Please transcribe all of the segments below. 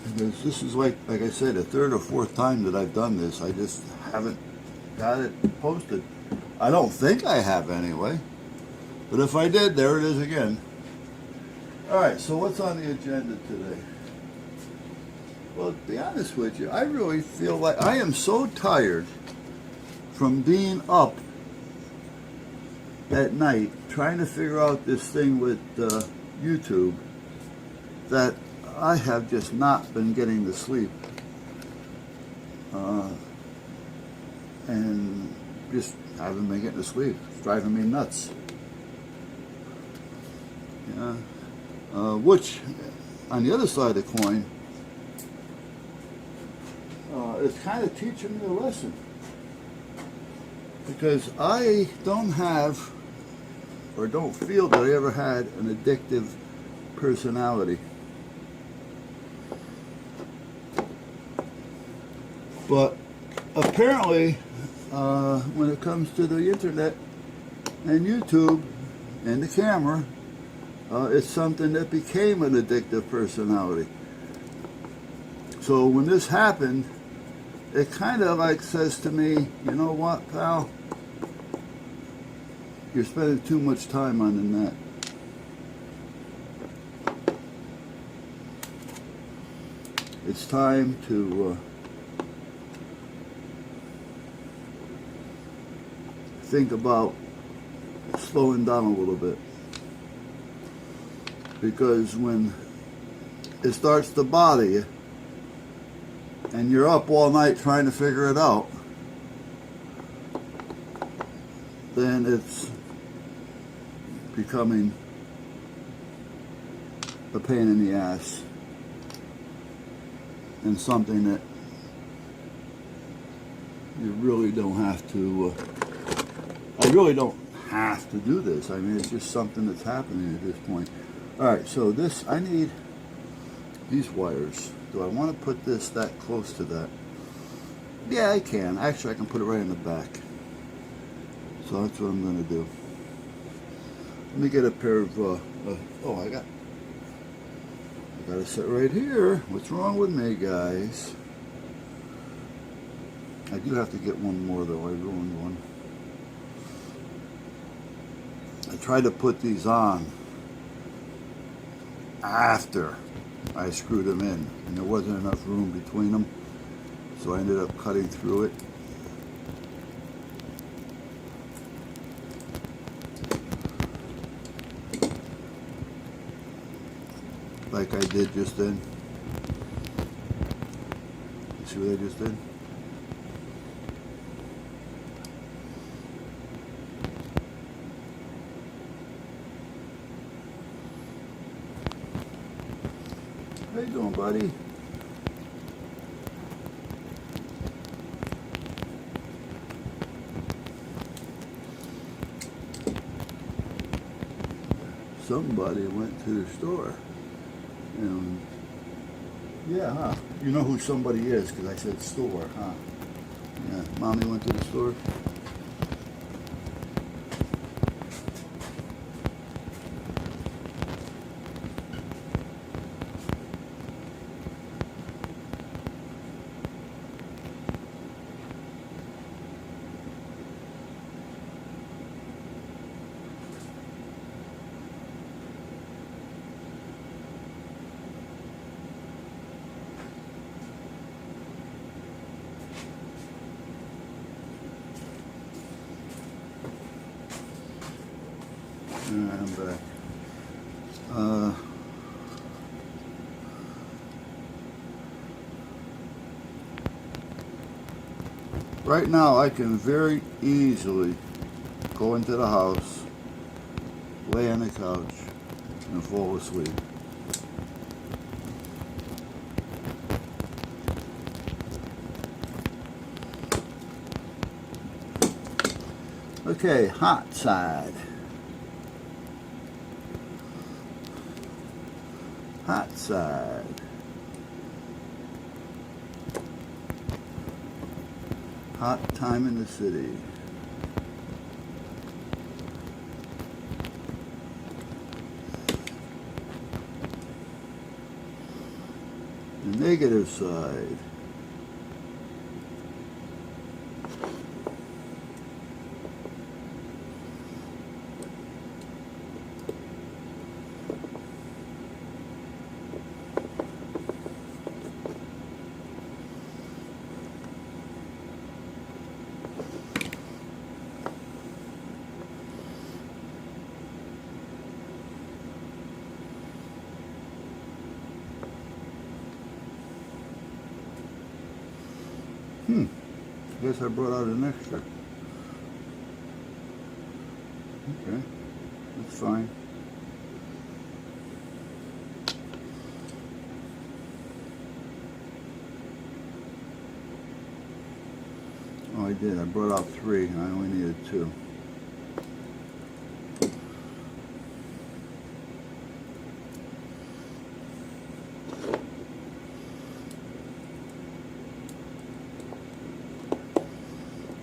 Because this is like I said, the third or fourth time that I've done this. I just haven't got it posted. I don't think I have anyway. But if I did, there it is again. Alright, so what's on the agenda today? Well, to be honest with you, I really feel like I am so tired from being up at night trying to figure out this thing with YouTube that I have just not been getting to sleep. And just haven't been getting to sleep. It's driving me nuts. Yeah. Which, on the other side of the coin, it's kind of teaching me a lesson. Because I don't have, or don't feel that I ever had an addictive personality. But apparently, when it comes to the internet and YouTube and the camera, it's something that became an addictive personality. So when this happened, it kind of like says to me, you know what, pal? You're spending too much time on the net. It's time to think about slowing down a little bit. Because when it starts to bother you, and you're up all night trying to figure it out, then it's becoming a pain in the ass and something that you really don't have to, I really don't have to do this. I mean, it's just something that's happening at this point. Alright, so this, I need these wires. Do I want to put this that close to that? Yeah, I can. Actually, I can put it right in the back. So that's what I'm going to do. Let me get a pair of, oh, I got to sit right here. What's wrong with me, guys? I do have to get one more, though. I ruined one. I tried to put these on after I screwed them in, and there wasn't enough room between them, so I ended up cutting through it. Like I did just then. See what I just did? How you doing, buddy? Somebody went to the store. And yeah, huh? You know who somebody is because I said store, huh? Yeah, Mommy went to the store. I'm back. Right now I can very easily go into the house, lay on the couch, and fall asleep. Okay, hot side. Hot side. Hot time in the city. the negative side. I guess I brought out an extra. Okay, that's fine. Oh, I did. I brought out 3. I only needed 2.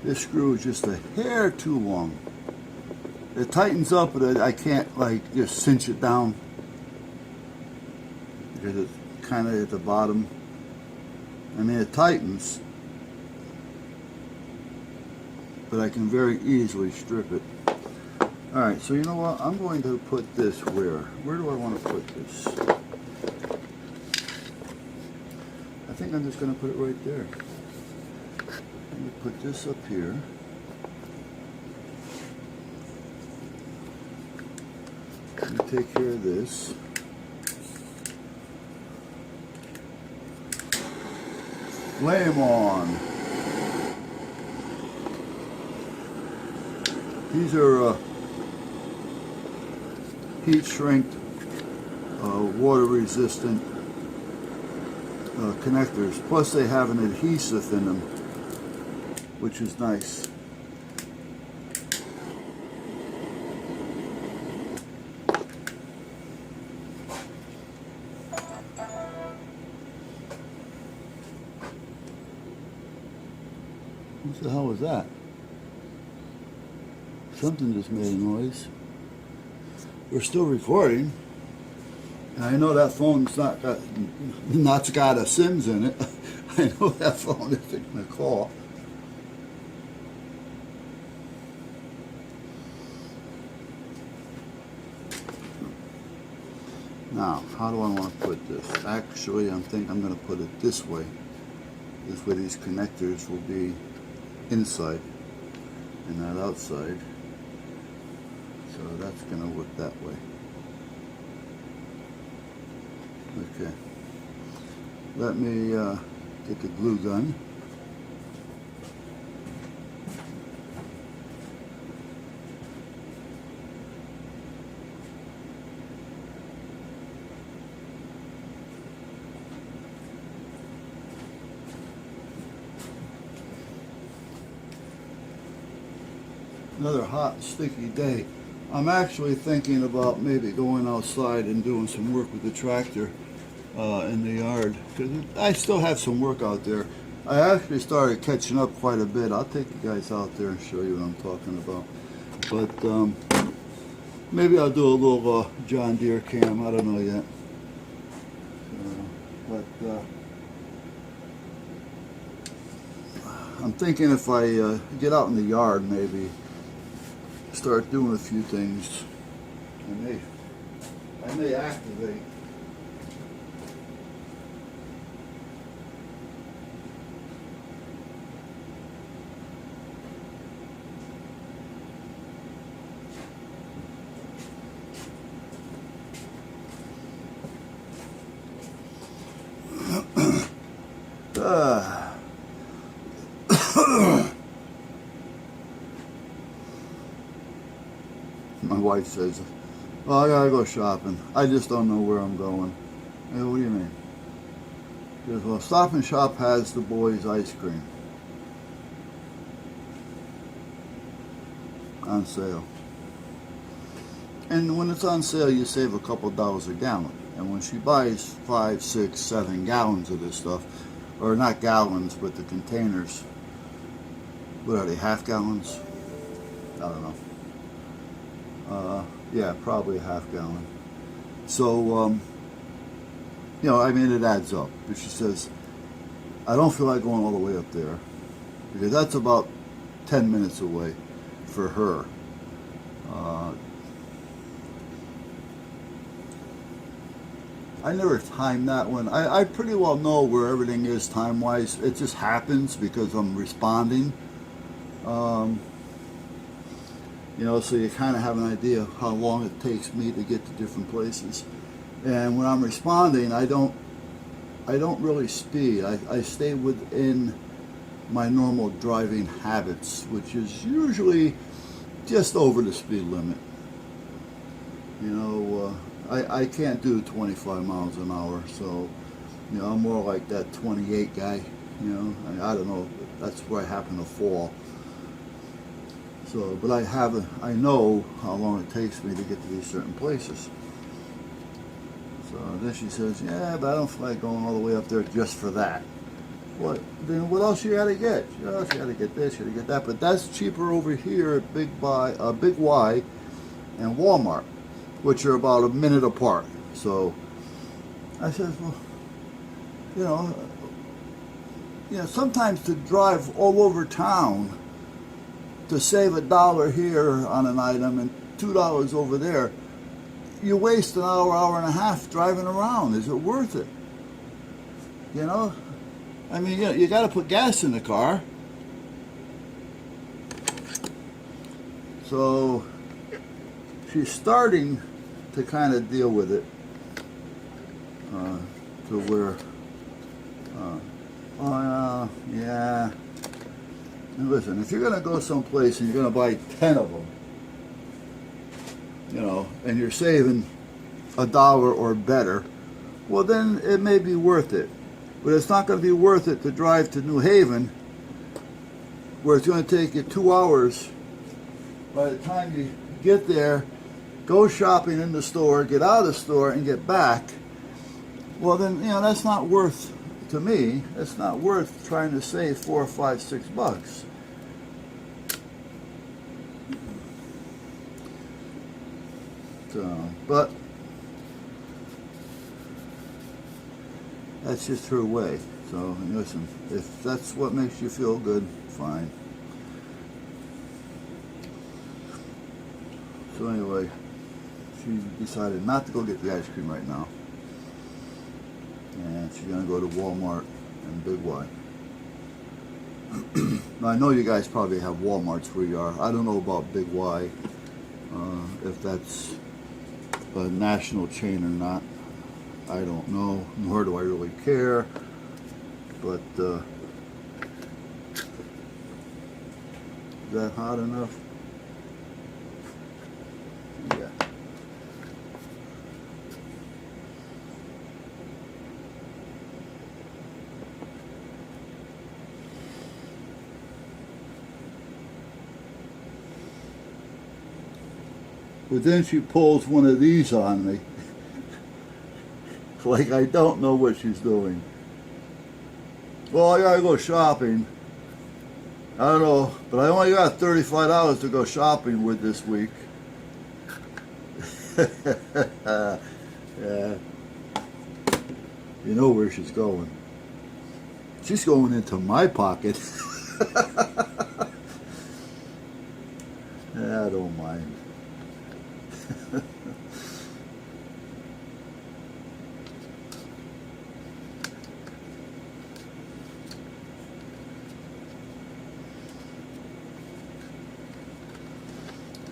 This screw is just a hair too long. It tightens up, but I can't like just cinch it down because it's kind of at the bottom. I mean, it tightens, but I can very easily strip it. All right, so you know what? I'm going to put this where? Where do I want to put this? I think I'm just going to put it right there. Let me put this up here. Let me take care of this. Flame on. These are heat shrinked, water resistant connectors. Plus they have an adhesive in them, which is nice. What the hell was that? Something just made a noise. We're still recording. And I know that phone's not got a SIMs in it. I know that phone isn't going to call. Now, how do I want to put this? Actually, I think I'm going to put it this way. This way these connectors will be inside and not outside. So that's going to work that way. Okay. Let me get the glue gun. Another hot, sticky day. I'm actually thinking about maybe going outside and doing some work with the tractor in the yard, because I still have some work out there. I actually started catching up quite a bit. I'll take you guys out there and show you what I'm talking about. But maybe I'll do a little John Deere cam. I don't know yet. But I'm thinking if I get out in the yard, maybe start doing a few things. I may activate. My wife says, well, I gotta go shopping. I just don't know where I'm going. I go, what do you mean? She goes, well, Stop and Shop has the boys' ice cream on sale. And when it's on sale, you save a couple dollars a gallon. And when she buys 5, 6, 7 gallons of this stuff, or not gallons, but the containers, what are they, half gallons? I don't know. Yeah, probably a half gallon. So you know, I mean, it adds up. But she says, I don't feel like going all the way up there because that's about 10 minutes away for her. I never timed that one. I pretty well know where everything is time-wise. It just happens because I'm responding. You know, so you kind of have an idea of how long it takes me to get to different places. And when I'm responding, I don't really speed. I stay within my normal driving habits, which is usually just over the speed limit. You know, I can't do 25 miles an hour, so, you know, I'm more like that 28 guy, you know. I don't know, that's where I happen to fall. So, but I know how long it takes me to get to these certain places. So then she says, yeah, but I don't feel like going all the way up there just for that. What? Then what else you gotta get? You know, you gotta get this, you gotta get that, but that's cheaper over here at Big Y and Walmart, which are about a minute apart. So I said, well, you know, sometimes to drive all over town to save $1 here on an item and $2 over there, you waste an hour and a half driving around. Is it worth it? You know? I mean, you got to put gas in the car. So she's starting to kind of deal with it to where, yeah. And listen, if you're going to go someplace and you're going to buy 10 of them, you know, and you're saving $1 or better, well, then it may be worth it. But it's not going to be worth it to drive to New Haven, where it's going to take you 2 hours. By the time you get there, go shopping in the store, get out of the store, and get back, well, then, you know, that's not worth, to me, it's not worth trying to save $4 or $5, $6. So, but that's just her way. So listen, if that's what makes you feel good, fine. So anyway, she decided not to go get the ice cream right now, and she's gonna go to Walmart and Big Y. Now I know you guys probably have Walmarts where you are. I don't know about Big Y, if that's a national chain or not. I don't know, nor do I really care. But is that hot enough? Yeah. But then she pulls one of these on me. Like I don't know what she's doing. Well, I gotta go shopping. I don't know, but I only got $35 to go shopping with this week. Yeah. You know where she's going. She's going into my pocket. Yeah, I don't mind.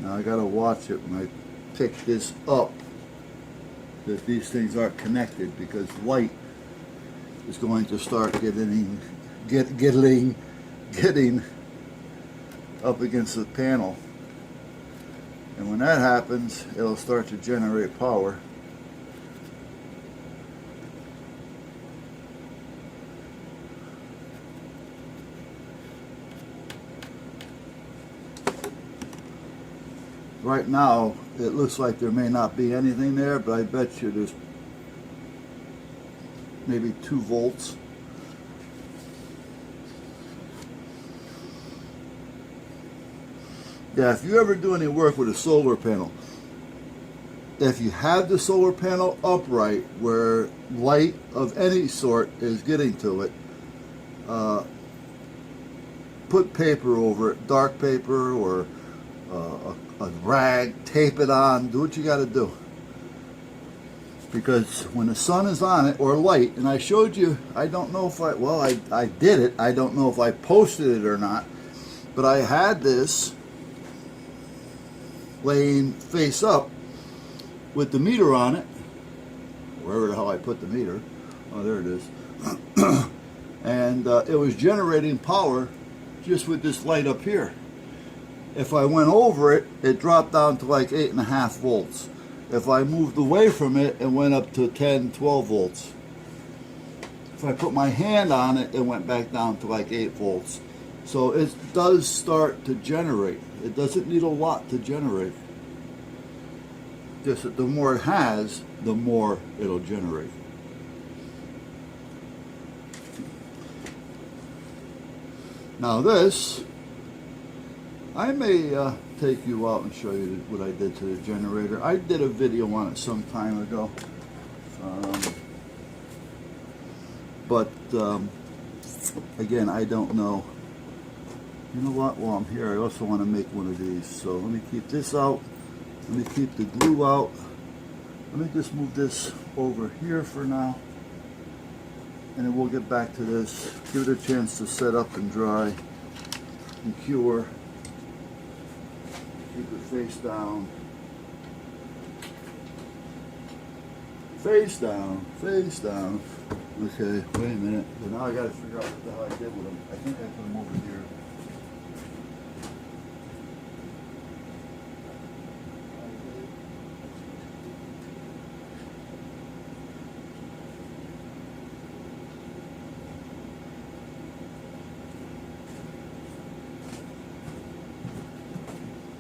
Now I gotta watch it when I pick this up that these things aren't connected, because light is going to start getting up against the panel, and when that happens, it'll start to generate power. Right now, it looks like there may not be anything there, but I bet you there's maybe 2 volts. Yeah, if you ever do any work with a solar panel, if you have the solar panel upright where light of any sort is getting to it, put paper over it, dark paper or a rag, tape it on, do what you got to do. Because when the sun is on it, or light, and I showed you, I don't know if I did it, I don't know if I posted it or not, but I had this laying face up with the meter on it, wherever the hell I put the meter. Oh, there it is. And it was generating power just with this light up here. If I went over it, it dropped down to like 8.5 volts. If I moved away from it, it went up to 10, 12 volts. If I put my hand on it, it went back down to like 8 volts. So it does start to generate. It doesn't need a lot to generate. Just that the more it has, the more it'll generate. Now this, I may take you out and show you what I did to the generator. I did a video on it some time ago. But again, I don't know. You know what, while I'm here, I also want to make one of these. So let me keep this out. Let me keep the glue out. Let me just move this over here for now. And then we'll get back to this. Give it a chance to set up and dry and cure. Keep it face down. Face down, face down. Okay, wait a minute. But now I gotta figure out what the hell I did with them. I think I put them over here.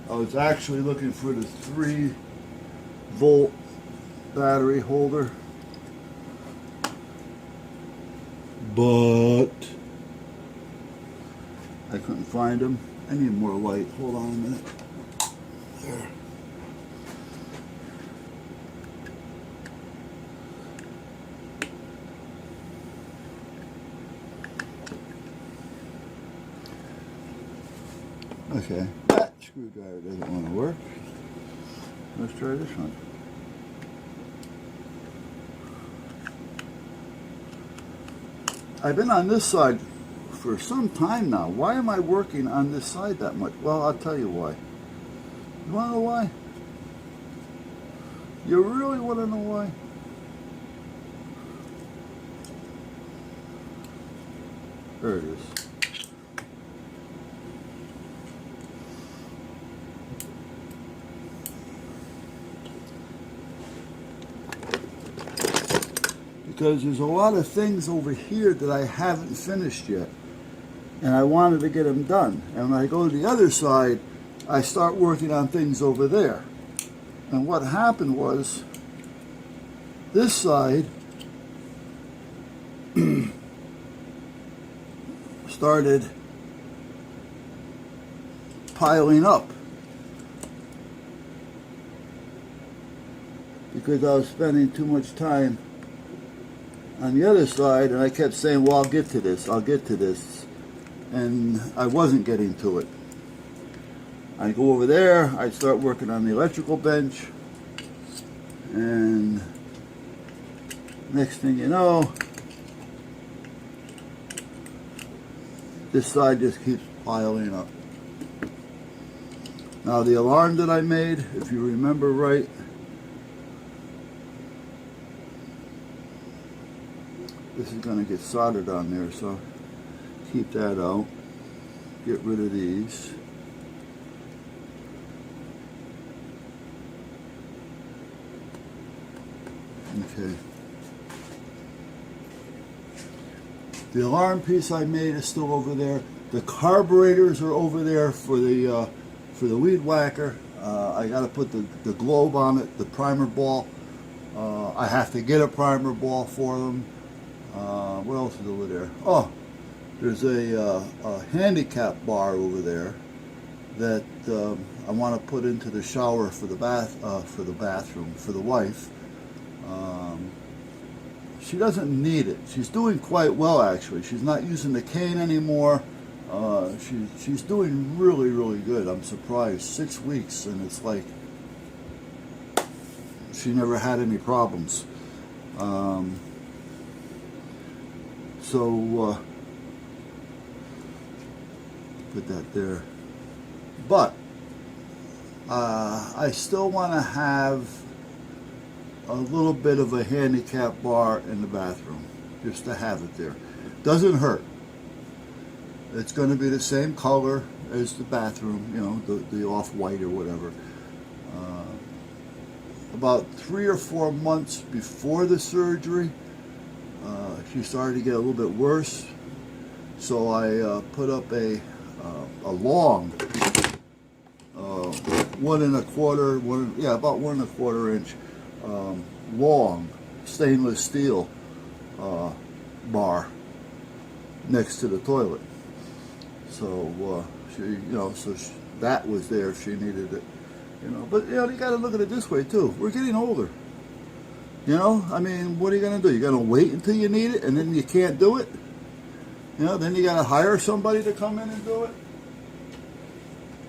I was actually looking for the 3-volt battery holder, but I couldn't find them. I need more light. Hold on a minute. There. Okay. Screwdriver doesn't want to work. Let's try this one. I've been on this side for some time now. Why am I working on this side that much? Well, I'll tell you why. You want to know why? You really want to know why? There it is. Because there's a lot of things over here that I haven't finished yet, and I wanted to get them done. And when I go to the other side, I start working on things over there. And what happened was, this side started piling up because I was spending too much time on the other side, and I kept saying, well, I'll get to this, I'll get to this, and I wasn't getting to it. I'd go over there, I'd start working on the electrical bench, and next thing you know, this side just keeps piling up. Now the alarm that I made, if you remember right, this is going to get soldered on there, so keep that out. Get rid of these. Okay. The alarm piece I made is still over there. The carburetors are over there for the weed whacker. I got to put the globe on it, the primer ball. I have to get a primer ball for them. What else is over there? Oh, there's a handicap bar over there. that I want to put into the shower for the bathroom for the wife. She doesn't need it. She's doing quite well, actually. She's not using the cane anymore. She's doing really, really good. I'm surprised. 6 weeks, and it's like she never had any problems. So put that there. But I still want to have a little bit of a handicap bar in the bathroom, just to have it there. Doesn't hurt. It's going to be the same color as the bathroom, you know, the off-white or whatever. About 3 or 4 months before the surgery, she started to get a little bit worse, so I put up a long 1 1/4, about 1 1/4 inch long stainless steel bar next to the toilet. So that was there if she needed it, you know. But you got to look at it this way too. We're getting older. You know, I mean, what are you going to do? You're going to wait until you need it, and then you can't do it? You know, then you got to hire somebody to come in and do it?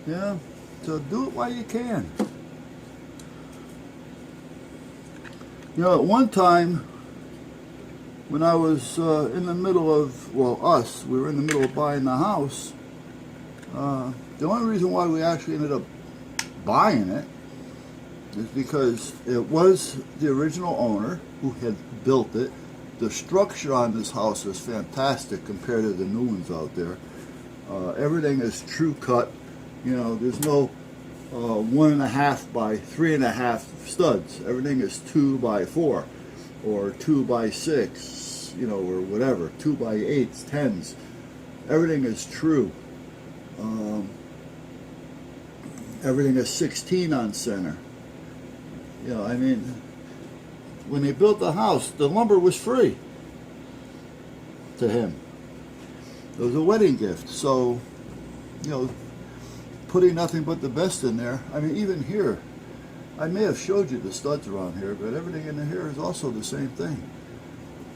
Yeah, so do it while you can. You know, at one time, when I was in the middle of, we were in the middle of buying the house, the only reason why we actually ended up buying it is because it was the original owner who had built it. The structure on this house is fantastic compared to the new ones out there. Everything is true cut. You know, there's no 1.5 by 3.5 studs. Everything is 2 by 4 or 2 by 6, you know, or whatever, 2 by 8s, 10s. Everything is true. Everything is 16 on center. You know, I mean, when they built the house, the lumber was free to him. It was a wedding gift. So, you know, putting nothing but the best in there. I mean, even here, I may have showed you the studs around here, but everything in here is also the same thing.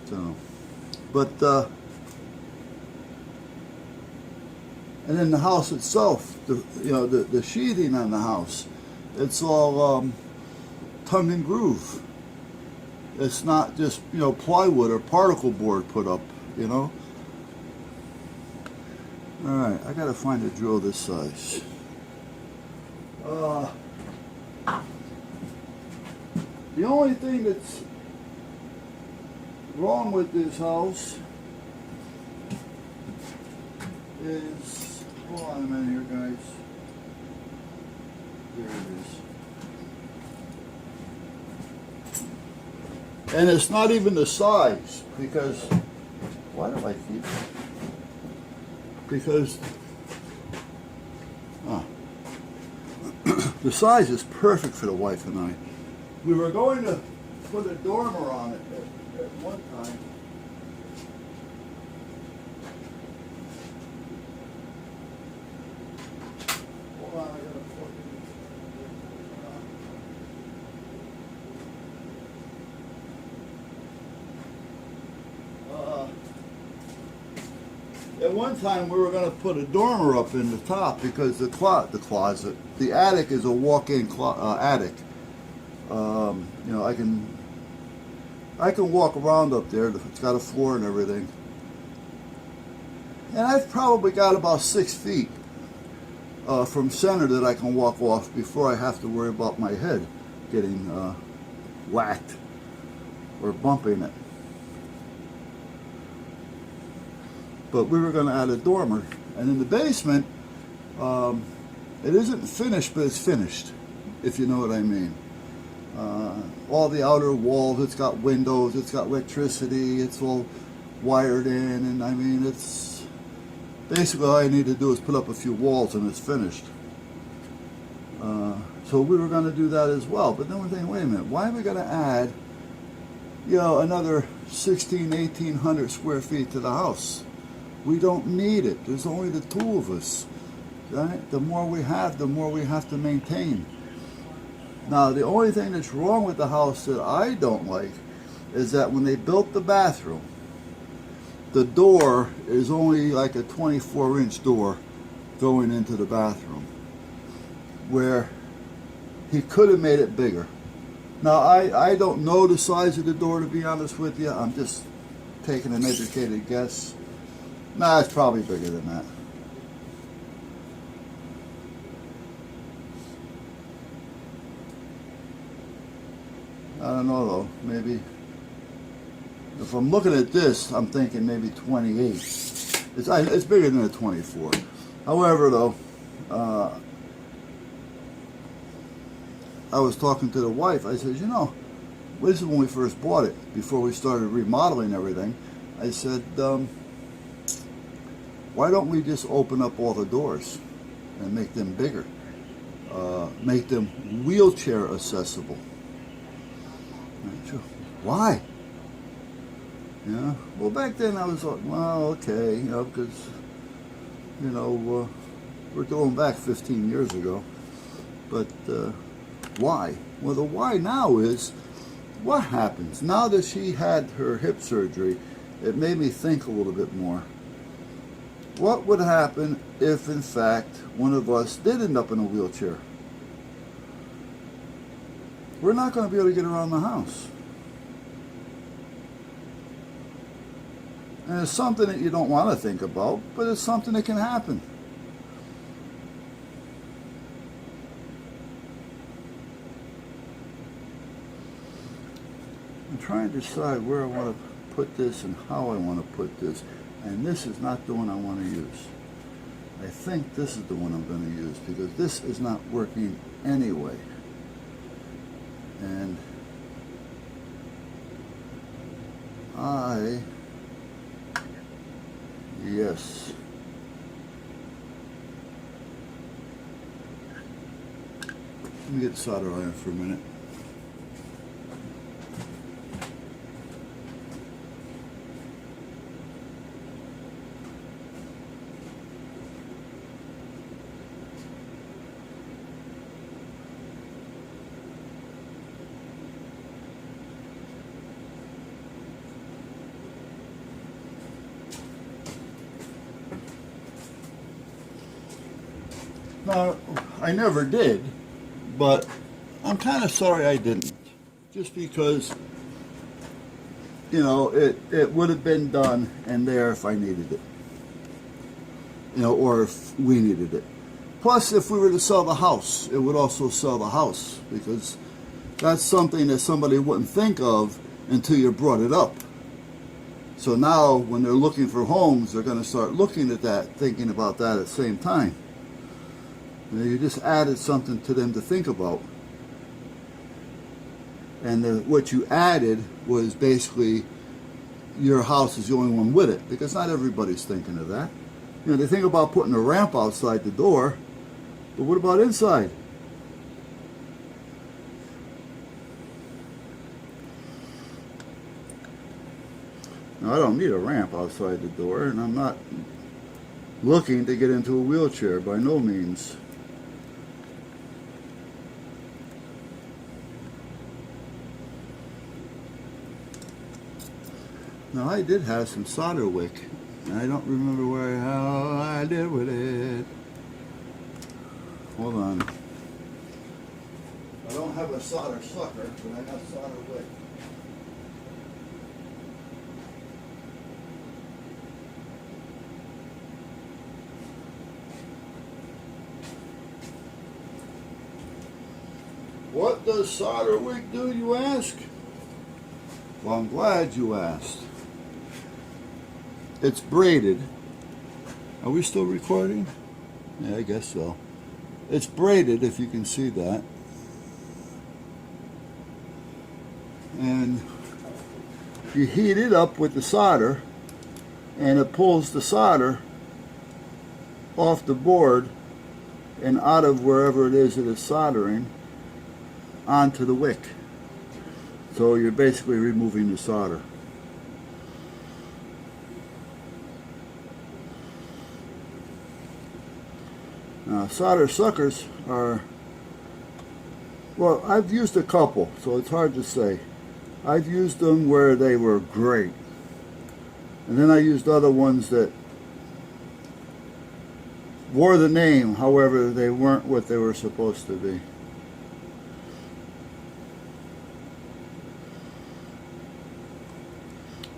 So, but, and then the house itself, the sheathing on the house, it's all tongue and groove. It's not just, you know, plywood or particle board put up, you know. All right, I gotta find a drill this size. The only thing that's wrong with this house is, hold on a minute here, guys. There it is. And it's not even the size, because, why do I keep it? Because the size is perfect for the wife and I. We were going to put a dormer on it at one time. Hold on, I gotta plug it in. At one time we were going to put a dormer up in the top because the attic is a walk-in attic. You know, I can walk around up there. It's got a floor and everything. And I've probably got about 6 feet from center that I can walk off before I have to worry about my head getting whacked or bumping it. But we were going to add a dormer. And in the basement, it isn't finished, but it's finished, if you know what I mean. All the outer walls, it's got windows, it's got electricity, it's all wired in, and I mean, it's basically all I need to do is put up a few walls and it's finished. So we were going to do that as well. But then we're thinking, wait a minute, why are we going to add, you know, another 1,800 square feet to the house? We don't need it. There's only the two of us. right? The more we have, the more we have to maintain. Now, the only thing that's wrong with the house that I don't like is that when they built the bathroom, the door is only like a 24-inch door going into the bathroom, where he could have made it bigger. Now, I don't know the size of the door, to be honest with you. I'm just taking an educated guess. Nah, it's probably bigger than that. I don't know though, maybe, if I'm looking at this, I'm thinking maybe 28. It's bigger than a 24. However though, I was talking to the wife, I said, you know, this is when we first bought it, before we started remodeling everything. I said, why don't we just open up all the doors and make them bigger? Make them wheelchair accessible. Why? Yeah. Well, back then I was like, well, okay, you know, because, you know, we're going back 15 years ago. But why? Well, the why now is, what happens? Now that she had her hip surgery, it made me think a little bit more. What would happen if, in fact, one of us did end up in a wheelchair? We're not going to be able to get around the house. And it's something that you don't want to think about, but it's something that can happen. I'm trying to decide where I want to put this and how I want to put this. And this is not the one I want to use. I think this is the one I'm going to use, because this is not working anyway. And yes. Let me get the solder iron for a minute. Now, I never did, but I'm kind of sorry I didn't. Just because, you know, it would have been done and there if I needed it. You know, or if we needed it. Plus, if we were to sell the house, it would also sell the house, because that's something that somebody wouldn't think of until you brought it up. So now, when they're looking for homes, they're going to start looking at that, thinking about that at the same time. You just added something to them to think about. And what you added was basically your house is the only one with it, because not everybody's thinking of that. You know, they think about putting a ramp outside the door, but what about inside? Now, I don't need a ramp outside the door, and I'm not looking to get into a wheelchair, by no means. Now, I did have some solder wick, and I don't remember how I did with it. Hold on. I don't have a solder sucker, but I got solder wick. What does solder wick do, you ask? Well, I'm glad you asked. It's braided. Are we still recording? Yeah, I guess so. It's braided, if you can see that. And you heat it up with the solder, and it pulls the solder off the board and out of wherever it is that it's soldering onto the wick. So you're basically removing the solder. Solder suckers are, well, I've used a couple, so it's hard to say. I've used them where they were great. And then I used other ones that wore the name, however, they weren't what they were supposed to be.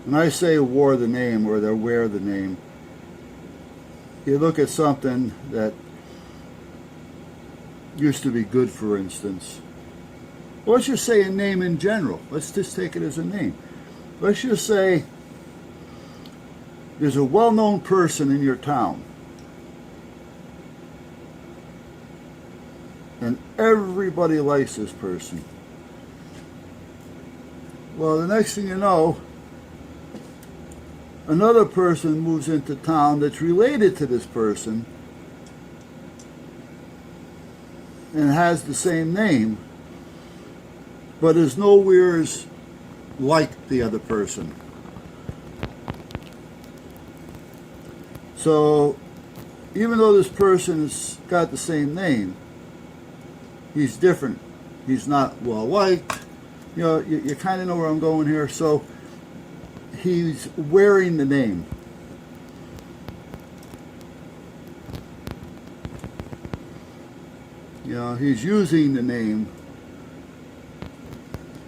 When I say wore the name, or they wear the name, you look at something that used to be good, for instance. Well, let's just say a name in general. Let's just take it as a name. Let's just say there's a well-known person in your town, and everybody likes this person. Well, the next thing you know, another person moves into town that's related to this person and has the same name, but is nowhere like the other person. So even though this person's got the same name, he's different. He's not well liked. You know, you kind of know where I'm going here. So he's wearing the name. You know, he's using the name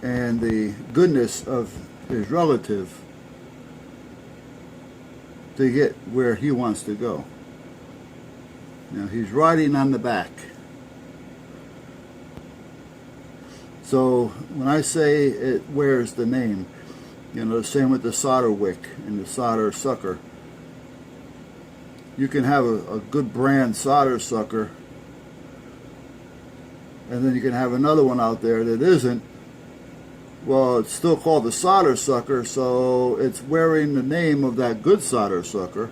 and the goodness of his relative to get where he wants to go. You know, he's riding on the back. So when I say it wears the name, you know, the same with the solder wick and the solder sucker. You can have a good brand solder sucker, and then you can have another one out there that isn't. Well, it's still called the solder sucker, so it's wearing the name of that good solder sucker.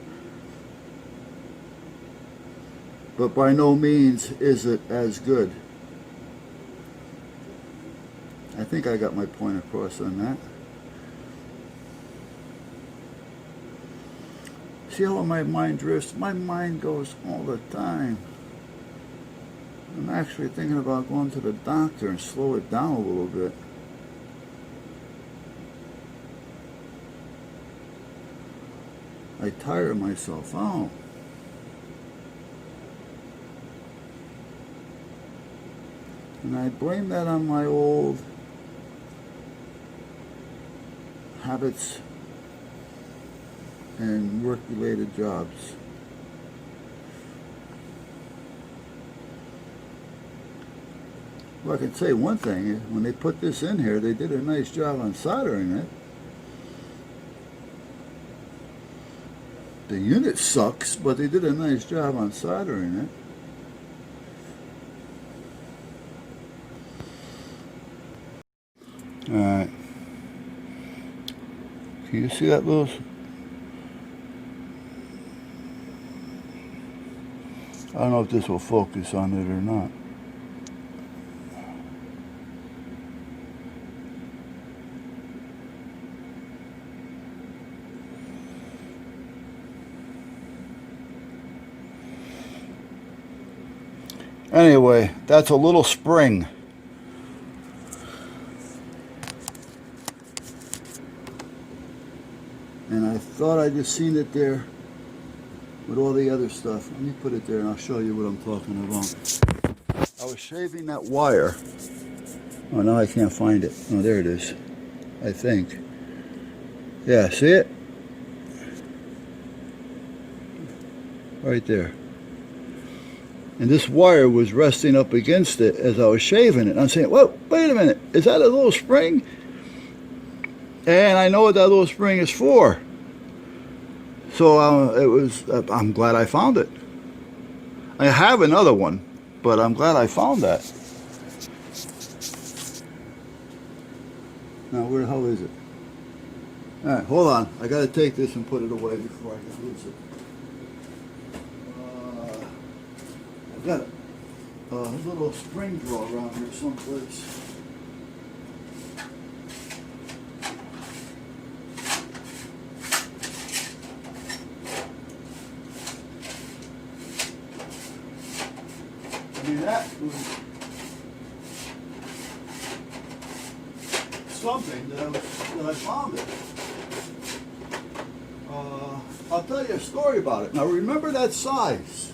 But by no means is it as good. I think I got my point across on that. See how my mind drifts? My mind goes all the time. I'm actually thinking about going to the doctor and slow it down a little bit. I tire myself out. And I blame that on my old habits and work-related jobs. Well, I can say one thing. When they put this in here, they did a nice job on soldering it. The unit sucks, but they did a nice job on soldering it. Alright. Can you see that little... I don't know if this will focus on it or not. Anyway, that's a little spring. And I thought I just seen it there with all the other stuff. Let me put it there and I'll show you what I'm talking about. I was shaving that wire. Oh, now I can't find it. Oh, there it is. I think. Yeah, see it? Right there. And this wire was resting up against it as I was shaving it. I'm saying, whoa, wait a minute. Is that a little spring? And I know what that little spring is for. So I'm glad I found it. I have another one, but I'm glad I found that. Now, where the hell is it? All right, hold on. I got to take this and put it away before I can lose it. I've got a little spring drawer around here someplace. I mean, that was something that I found it. I'll tell you a story about it. Now remember that size.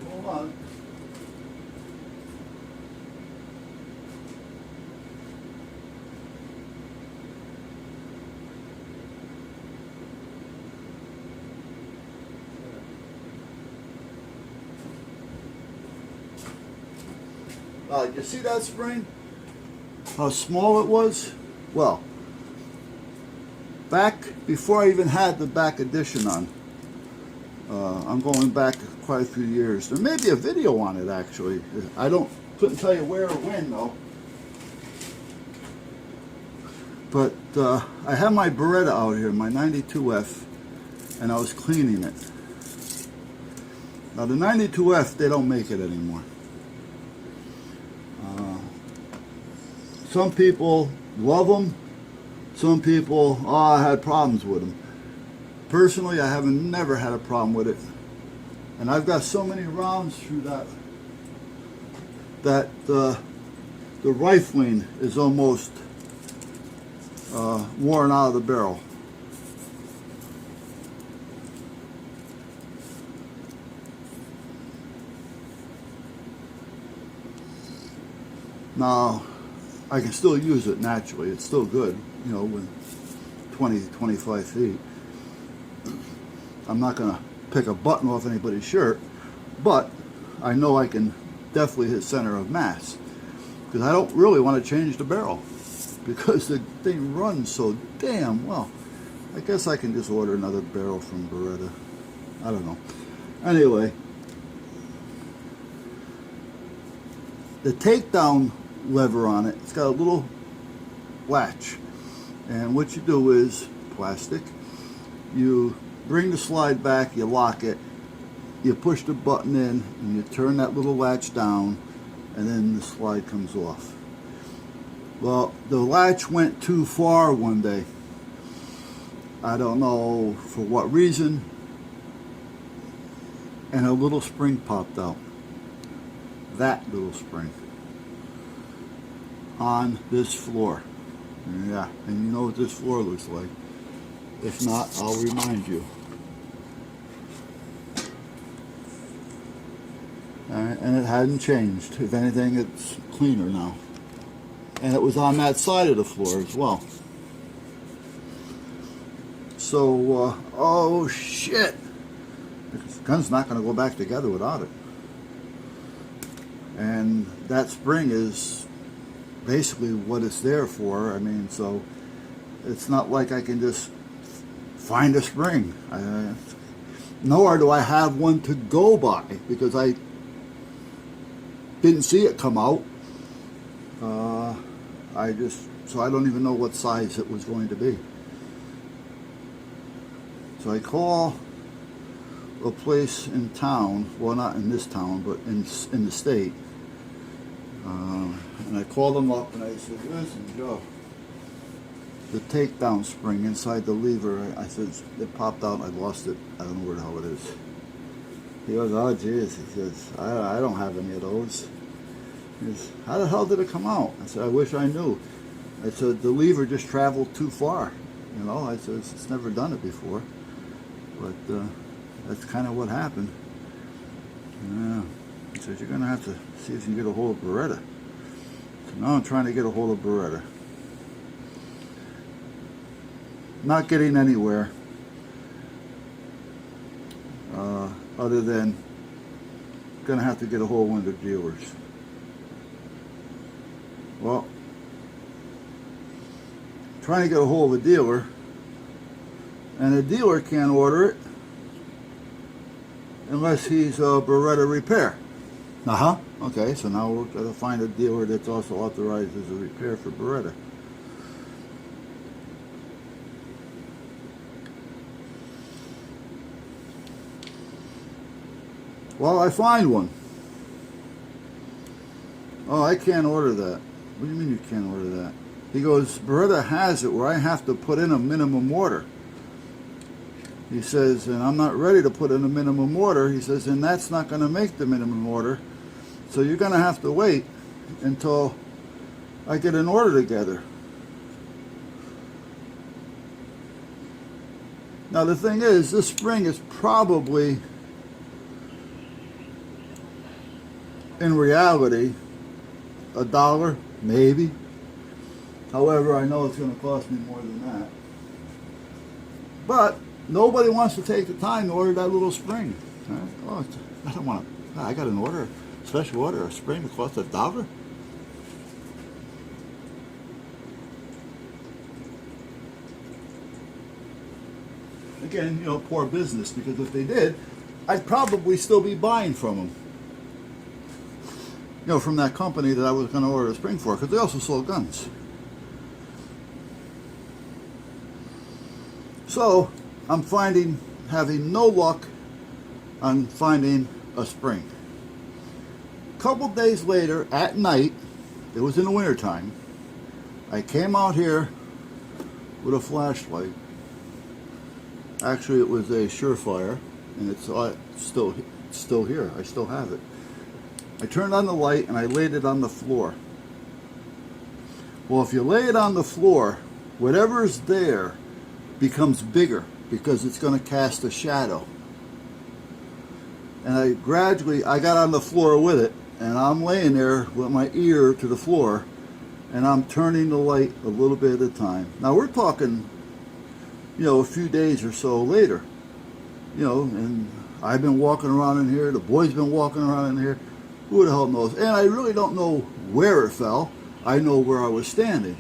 Hold on. You see that spring? How small it was? Well, back before I even had the back addition on, I'm going back quite a few years. There may be a video on it actually. Couldn't tell you where or when though. But I have my Beretta out here, my 92F, and I was cleaning it. Now the 92F, they don't make it anymore. Some people love them. Some people, I had problems with them. Personally, I haven't never had a problem with it. And I've got so many rounds through that the rifling is almost worn out of the barrel. Now, I can still use it naturally. It's still good, you know, with 20, 25 feet. I'm not going to pick a button off anybody's shirt, but I know I can definitely hit center of mass. Because I don't really want to change the barrel, because the thing runs so damn well. I guess I can just order another barrel from Beretta. I don't know. Anyway, the takedown lever on it, it's got a little latch, and what you do is plastic, you bring the slide back, you lock it, you push the button in, and you turn that little latch down, and then the slide comes off. Well, the latch went too far one day. I don't know for what reason, and a little spring popped out. That little spring on this floor. Yeah, and you know what this floor looks like. If not, I'll remind you. Alright, and it hadn't changed. If anything, it's cleaner now. And it was on that side of the floor as well. So, oh shit! The gun's not going to go back together without it. And that spring is basically what it's there for. I mean, so it's not like I can just find a spring. Nor do I have one to go by, because I didn't see it come out. So I don't even know what size it was going to be. So I call a place in town, well, not in this town, but in the state. And I called them up and I said, listen, Joe, the takedown spring inside the lever, I said, it popped out and I lost it. I don't know where the hell it is. He goes, oh, geez. He says, I don't have any of those. He goes, how the hell did it come out? I said, I wish I knew. I said, the lever just traveled too far. You know, I said, it's never done it before. But that's kind of what happened. Yeah. He says, you're going to have to see if you can get a hold of Beretta. So now I'm trying to get a hold of Beretta. Not getting anywhere. Other than going to have to get a hold of one of the dealers. Well, trying to get a hold of a dealer, and the dealer can't order it unless he's a Beretta repair. Okay, so now we're going to find a dealer that's also authorized as a repair for Beretta. Well, I find one. Oh, I can't order that. What do you mean you can't order that? He goes, Beretta has it where I have to put in a minimum order. He says, and I'm not ready to put in a minimum order. He says, and that's not going to make the minimum order. So you're going to have to wait until I get an order together. Now the thing is, this spring is probably, in reality, $1, maybe. However, I know it's going to cost me more than that. But nobody wants to take the time to order that little spring. Oh, I don't want to. I got an order, special order, a spring that costs $1. Again, you know, poor business, because if they did, I'd probably still be buying from them. You know, from that company that I was going to order a spring for, because they also sold guns. So, I'm having no luck on finding a spring. A couple days later, at night, it was in the wintertime, I came out here with a flashlight. Actually, it was a Surefire, and it's still here. I still have it. I turned on the light and I laid it on the floor. Well, if you lay it on the floor, whatever's there becomes bigger because it's going to cast a shadow. And I got on the floor with it, and I'm laying there with my ear to the floor, and I'm turning the light a little bit at a time. Now we're talking, you know, a few days or so later, you know, and I've been walking around in here, the boy's been walking around in here, who the hell knows? And I really don't know where it fell. I know where I was standing.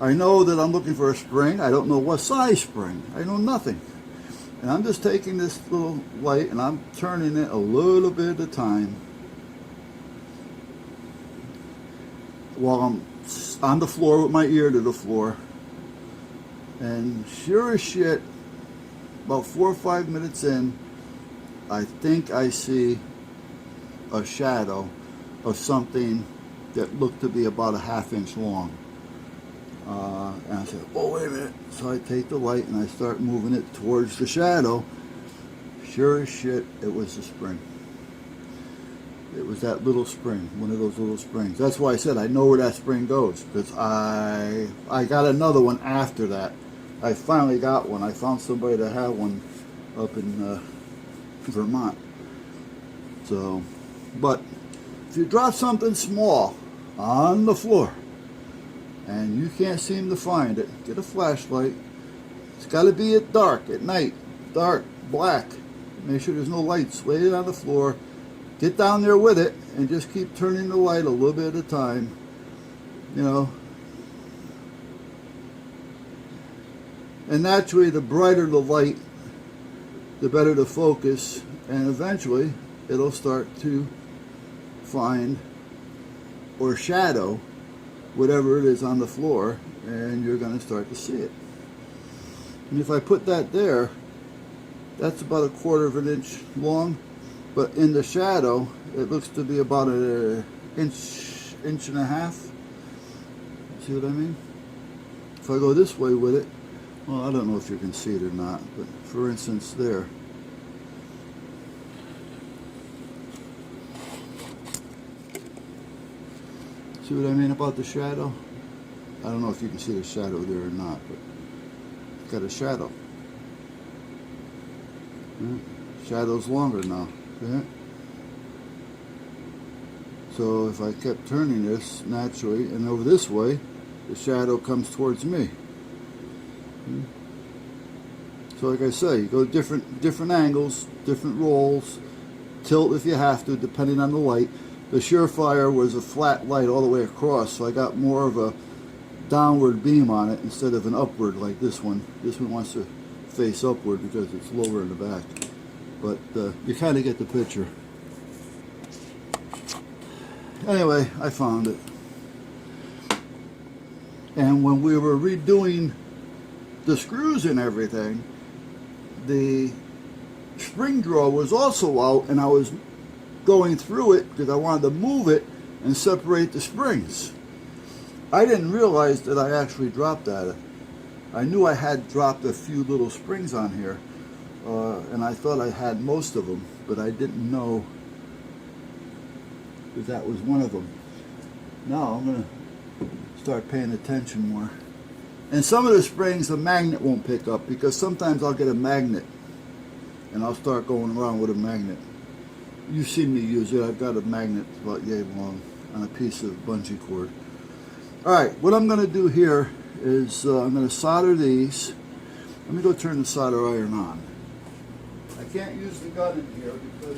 I know that I'm looking for a spring. I don't know what size spring. I know nothing. And I'm just taking this little light and I'm turning it a little bit at a time while I'm on the floor with my ear to the floor. And sure as shit, about 4 or 5 minutes in, I think I see a shadow of something that looked to be about a ½ inch long. And I said, oh, wait a minute. So I take the light and I start moving it towards the shadow. Sure as shit, it was the spring. It was that little spring, one of those little springs. That's why I said I know where that spring goes, because I got another one after that. I finally got one. I found somebody that had one up in Vermont. So, but if you drop something small on the floor and you can't seem to find it, get a flashlight. It's got to be at dark, at night, dark, black. Make sure there's no lights. Lay it on the floor. Get down there with it and just keep turning the light a little bit at a time. You know. And naturally, the brighter the light, the better the focus, and eventually it'll start to find or shadow whatever it is on the floor, and you're going to start to see it. And if I put that there, that's about 1/4 inch long, but in the shadow it looks to be about an inch and a half. See what I mean? If I go this way with it, well, I don't know if you can see it or not, but for instance there, see what I mean about the shadow? I don't know if you can see the shadow there or not, but it's got a shadow. Yeah. Shadow's longer now. Yeah. So if I kept turning this naturally and over this way, the shadow comes towards me. So like I say, you go different angles, different rolls, tilt if you have to, depending on the light. The Surefire was a flat light all the way across, so I got more of a downward beam on it instead of an upward like this one. This one wants to face upward because it's lower in the back. But you kind of get the picture. Anyway, I found it. And when we were redoing the screws and everything, the spring drawer was also out, and I was going through it because I wanted to move it and separate the springs. I didn't realize that I actually dropped that. I knew I had dropped a few little springs on here, and I thought I had most of them, but I didn't know because that was one of them. Now I'm going to start paying attention more. And some of the springs the magnet won't pick up, because sometimes I'll get a magnet and I'll start going around with a magnet. You've seen me use it. I've got a magnet about yay long on a piece of bungee cord. Alright, what I'm going to do here is I'm going to solder these. Let me go turn the solder iron on. I can't use the gun in here because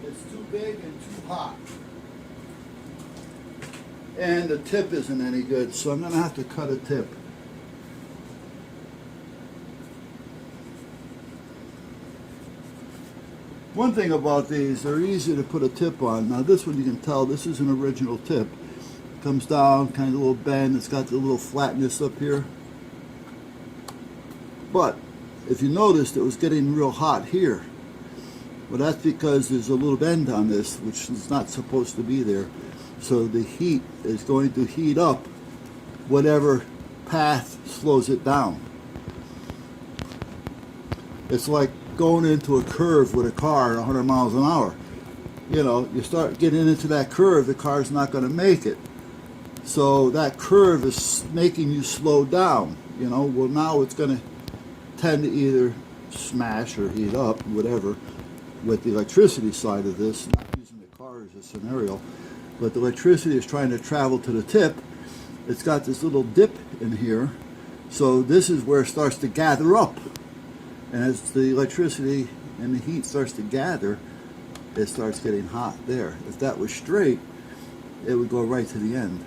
it's too big and too hot. And the tip isn't any good, so I'm going to have to cut a tip. One thing about these, they're easy to put a tip on. Now this one you can tell, this is an original tip. It comes down, kind of a little bend, it's got the little flatness up here. But, if you noticed, it was getting real hot here. Well, that's because there's a little bend on this, which is not supposed to be there. So the heat is going to heat up whatever path slows it down. It's like going into a curve with a car at 100 miles an hour. You know, you start getting into that curve, the car's not going to make it. So that curve is making you slow down. You know, well, now it's going to tend to either smash or heat up, whatever, with the electricity side of this, not using the car as a scenario. But the electricity is trying to travel to the tip. It's got this little dip in here. So this is where it starts to gather up. And as the electricity and the heat starts to gather, it starts getting hot there. If that was straight, it would go right to the end.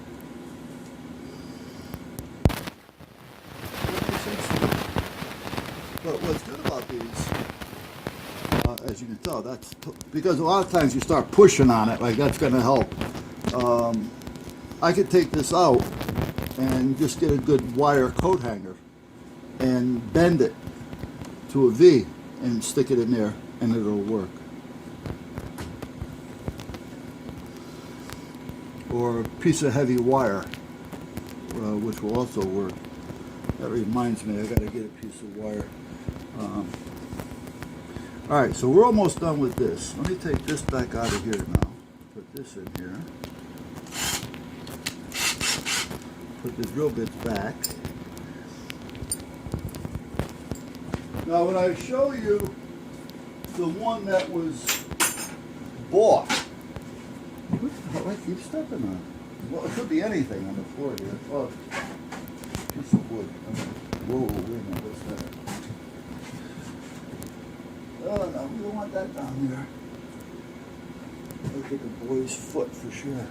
But what's good about these, as you can tell, that's because a lot of times you start pushing on it, like that's going to help. I could take this out and just get a good wire coat hanger and bend it to a V and stick it in there, and it'll work. Or a piece of heavy wire, which will also work. That reminds me, I got to get a piece of wire. Alright, so we're almost done with this. Let me take this back out of here now. Put this in here. Put the drill bits back. Now when I show you the one that was bought, what the hell I keep stepping on? Well, it could be anything on the floor here. Oh, piece of wood. Whoa, wait a minute, what's that? Oh no, we don't want that down here. Look at the boy's foot for sure.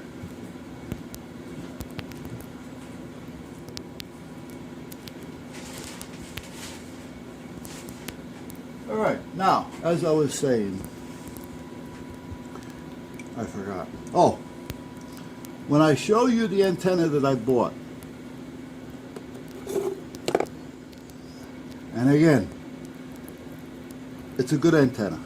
Alright, now, as I was saying, I forgot. Oh, when I show you the antenna that I bought, and again, it's a good antenna.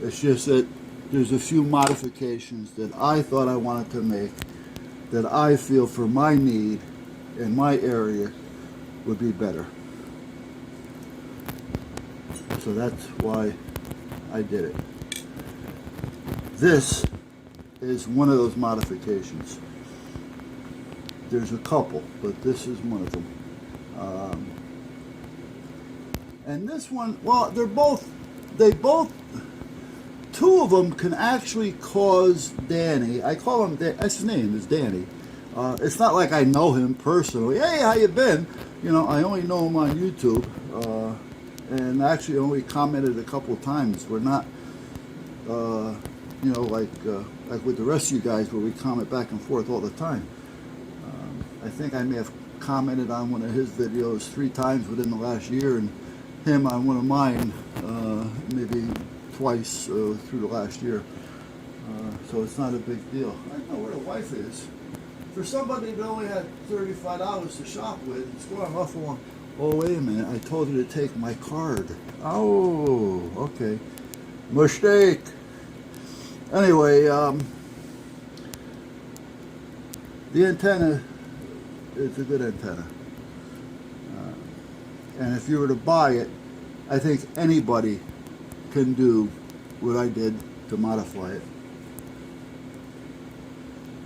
It's just that there's a few modifications that I thought I wanted to make that I feel for my need in my area would be better. So that's why I did it. This is one of those modifications. There's a couple, but this is one of them. And this one, well, two of them can actually cause Danny, I call him, that's his name, is Danny. It's not like I know him personally. Hey, how you been? You know, I only know him on YouTube. And actually only commented a couple of times. We're not, you know, like with the rest of you guys where we comment back and forth all the time. I think I may have commented on one of his videos 3 times within the last year, and him on one of mine maybe twice through the last year. So it's not a big deal. I know where the wife is. For somebody that only had $35 to shop with, it's going off along. Oh, wait a minute, I told her to take my card. Oh, okay. Mistake. Anyway, the antenna is a good antenna. And if you were to buy it, I think anybody can do what I did to modify it.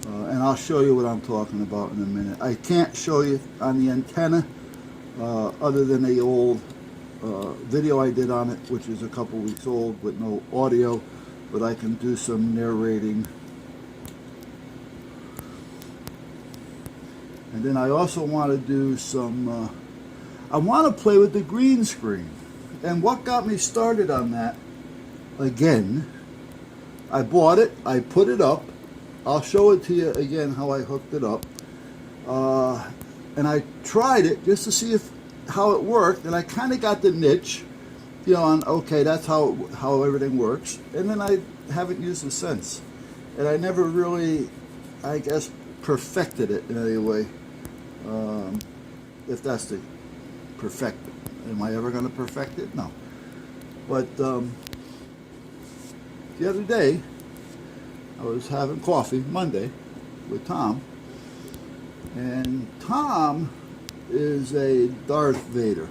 And I'll show you what I'm talking about in a minute. I can't show you on the antenna other than the old video I did on it, which is a couple weeks old with no audio, but I can do some narrating. And then I also want to do some, I want to play with the green screen. And what got me started on that, again, I bought it, I put it up. I'll show it to you again how I hooked it up. And I tried it just to see how it worked, and I kind of got the niche, you know, on okay, that's how everything works. And then I haven't used it since. And I never really, I guess, perfected it in any way. If that's the perfect, am I ever going to perfect it? No. But the other day, I was having coffee Monday with Tom, and Tom is a Darth Vader.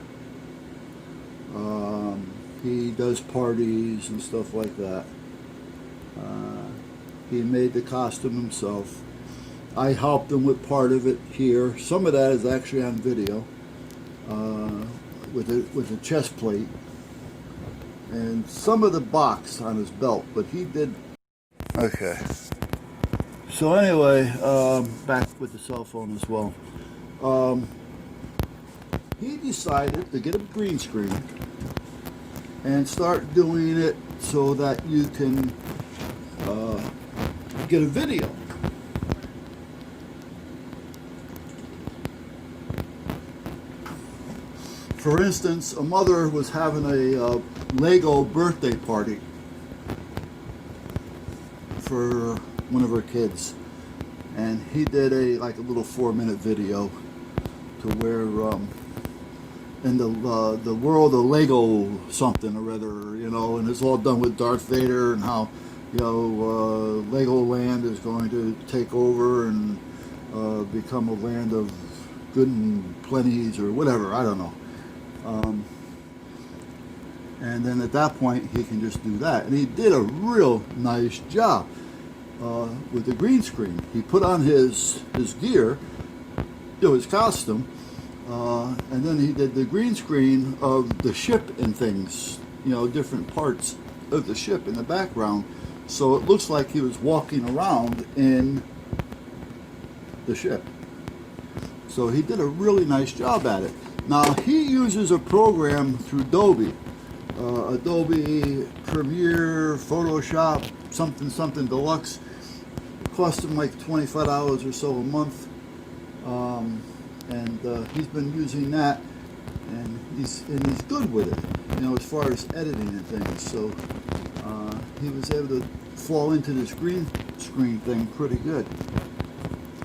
He does parties and stuff like that. He made the costume himself. I helped him with part of it here. Some of that is actually on video with a chest plate and some of the box on his belt, but he did. Okay. So anyway, back with the cell phone as well. He decided to get a green screen and start doing it so that you can get a video. For instance, a mother was having a Lego birthday party for one of her kids, and he did a little 4-minute video to where in the world of Lego something or other, you know, and it's all done with Darth Vader and how, you know, Legoland is going to take over and become a land of good and plenties or whatever, I don't know. And then at that point he can just do that, and he did a real nice job with the green screen. He put on his gear, you know, his costume, and then he did the green screen of the ship and things, you know, different parts of the ship in the background, so it looks like he was walking around in the ship. So he did a really nice job at it. Now he uses a program through Adobe, Adobe Premiere, Photoshop, something deluxe. It cost him like $25 or so a month, and he's been using that, and he's good with it, you know, as far as editing and things. So he was able to fall into this green screen thing pretty good.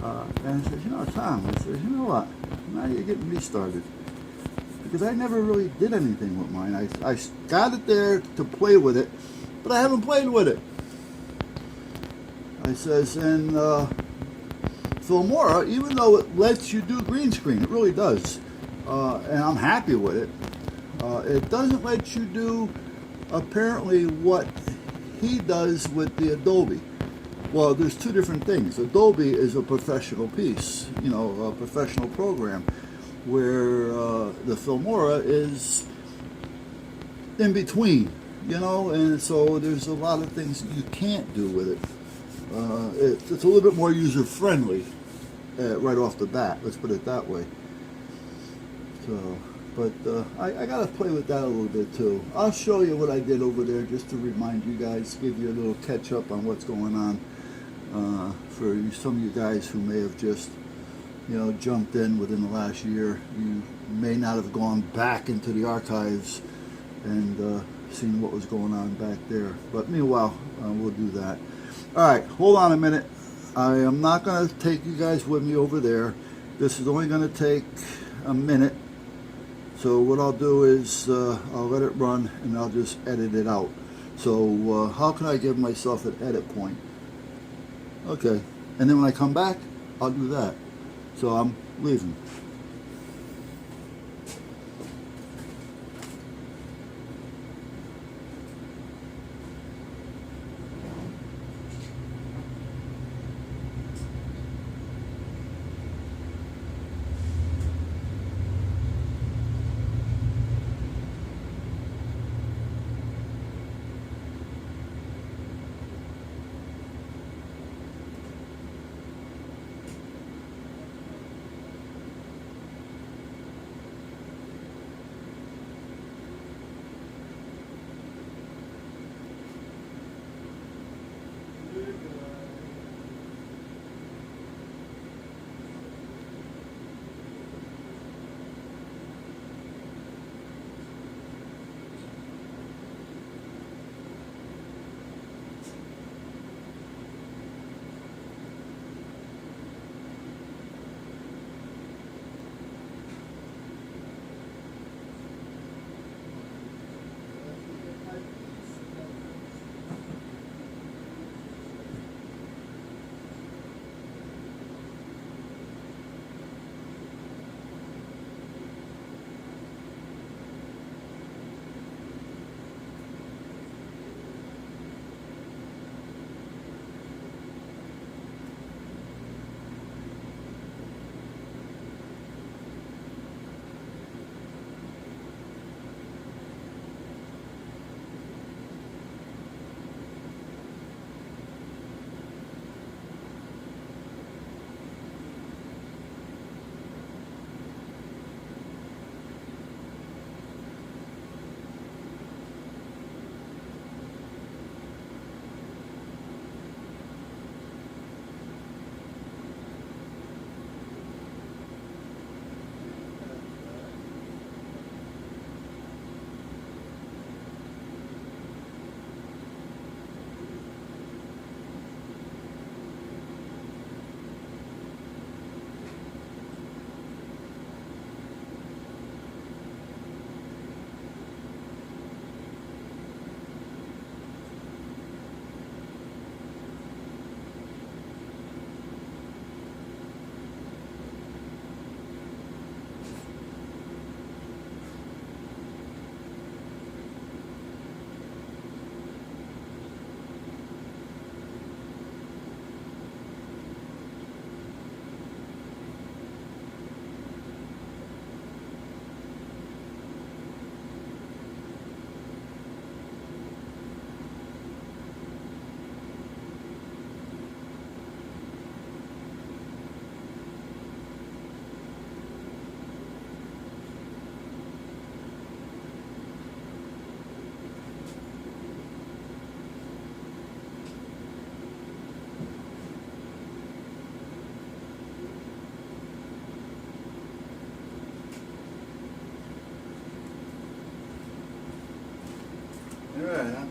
And he says, you know, Tom, he says, you know what, now you're getting me started. Because I never really did anything with mine. I got it there to play with it, but I haven't played with it. I says, and Filmora, even though it lets you do green screen, it really does, and I'm happy with it, it doesn't let you do apparently what he does with the Adobe. Well, there's two different things. Adobe is a professional piece, you know, a professional program, where the Filmora is in between, you know, and so there's a lot of things you can't do with it. It's a little bit more user-friendly right off the bat, let's put it that way. So, but I got to play with that a little bit too. I'll show you what I did over there just to remind you guys, give you a little catch-up on what's going on for some of you guys who may have just, you know, jumped in within the last year. You may not have gone back into the archives and seen what was going on back there. But meanwhile, we'll do that. All right, hold on a minute. I am not going to take you guys with me over there. This is only going to take a minute. So what I'll do is I'll let it run and I'll just edit it out. So how can I give myself an edit point? Okay, and then when I come back, I'll do that. So I'm leaving.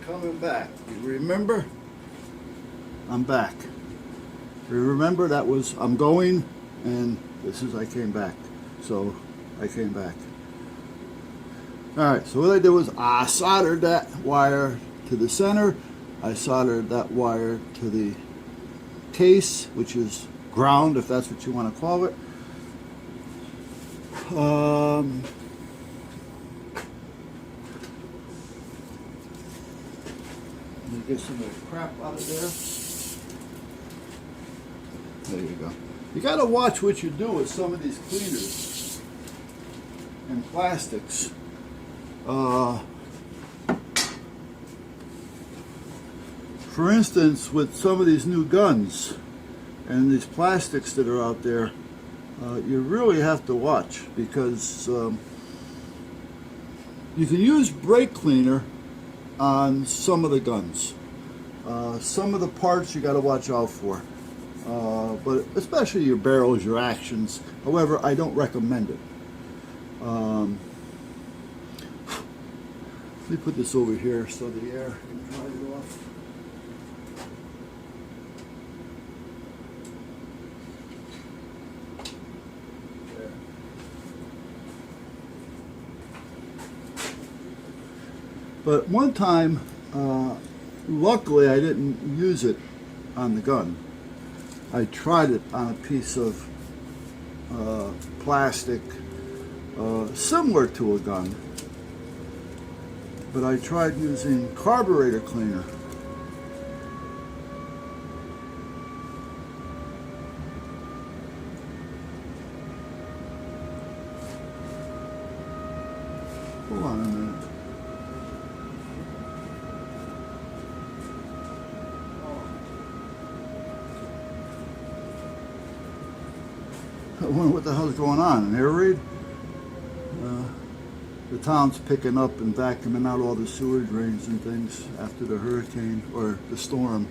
coming back. You remember? I'm back. You remember that was I'm going, and this is I came back. So I came back. Alright, so what I did was I soldered that wire to the center. I soldered that wire to the case, which is ground, if that's what you want to call it. Let me get some of the crap out of there. There you go. You got to watch what you do with some of these cleaners and plastics. For instance, with some of these new guns and these plastics that are out there, you really have to watch, because you can use brake cleaner on some of the guns. Some of the parts you got to watch out for, but especially your barrels, your actions. However, I don't recommend it. Let me put this over here so the air can dry it off. There. But one time, luckily I didn't use it on the gun. I tried it on a piece of plastic similar to a gun, but I tried using carburetor cleaner. Hold on a minute. I wonder what the hell's going on. An air raid? The town's picking up and vacuuming out all the sewer drains and things after the hurricane, or the storm.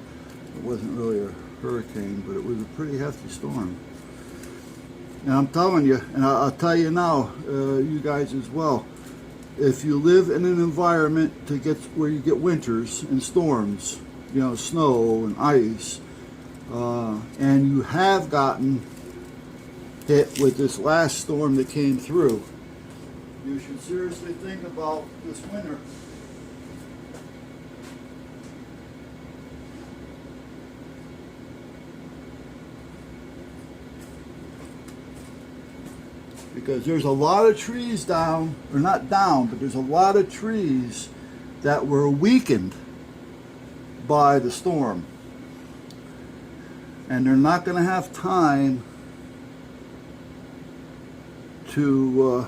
It wasn't really a hurricane, but it was a pretty hefty storm. And I'm telling you, and I'll tell you now, you guys as well, if you live in an environment where you get winters and storms, you know, snow and ice, and you have gotten hit with this last storm that came through, you should seriously think about this winter. Because there's a lot of trees down, or not down, but there's a lot of trees that were weakened by the storm. And they're not going to have time to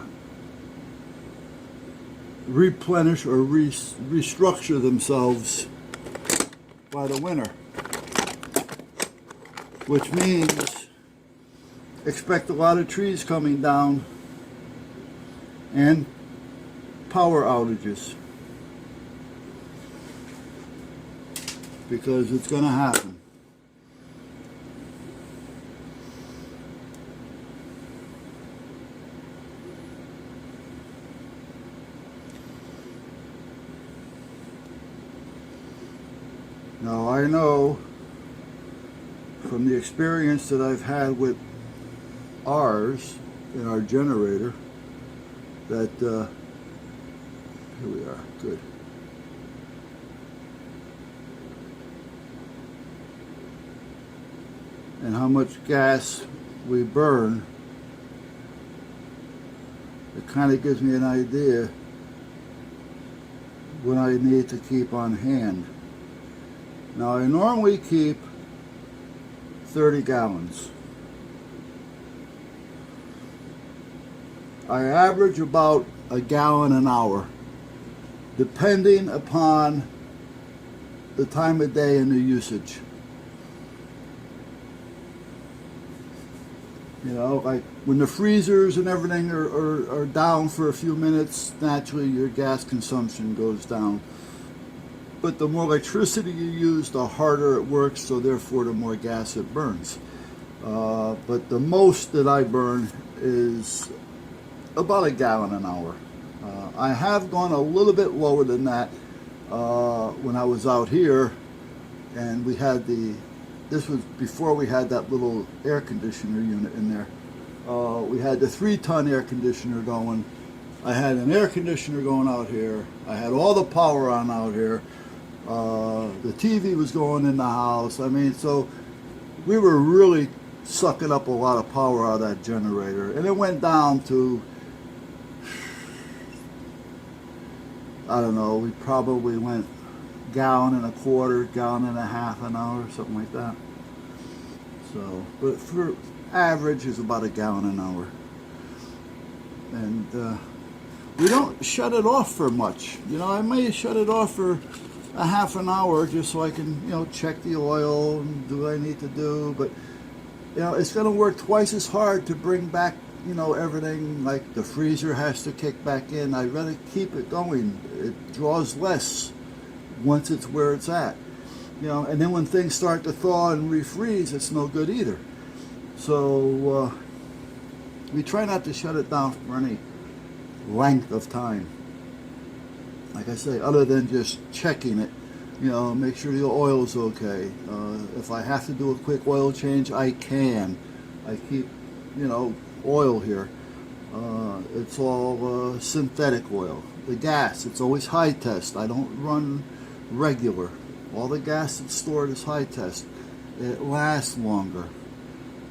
replenish or restructure themselves by the winter, which means expect a lot of trees coming down and power outages, because it's going to happen. Now, I know from the experience that I've had with ours in our generator that here we are, good. And how much gas we burn, it kind of gives me an idea what I need to keep on hand. Now, I normally keep 30 gallons. I average about a gallon an hour, depending upon the time of day and the usage. You know, like when the freezers and everything are down for a few minutes, naturally your gas consumption goes down. But the more electricity you use, the harder it works, so therefore the more gas it burns. But the most that I burn is about a gallon an hour. I have gone a little bit lower than that, when I was out here, and we had this was before we had that little air conditioner unit in there. We had the 3-ton air conditioner going. I had an air conditioner going out here. I had all the power on out here. The TV was going in the house. I mean, so we were really sucking up a lot of power out of that generator. And it went down to, I don't know, we probably went 1.25 gallons, 1.5 gallons an hour, something like that. So, but for average is about 1 gallon an hour. And we don't shut it off for much. You know, I may shut it off for a half an hour just so I can, you know, check the oil and do what I need to do. But, you know, it's going to work twice as hard to bring back, you know, everything. Like the freezer has to kick back in. I'd rather keep it going. It draws less once it's where it's at. You know, and then when things start to thaw and refreeze, it's no good either. So we try not to shut it down for any length of time. Like I say, other than just checking it, you know, make sure the oil's okay. If I have to do a quick oil change, I can. I keep, you know, oil here. It's all synthetic oil. The gas, it's always high test. I don't run regular. All the gas that's stored is high test. It lasts longer.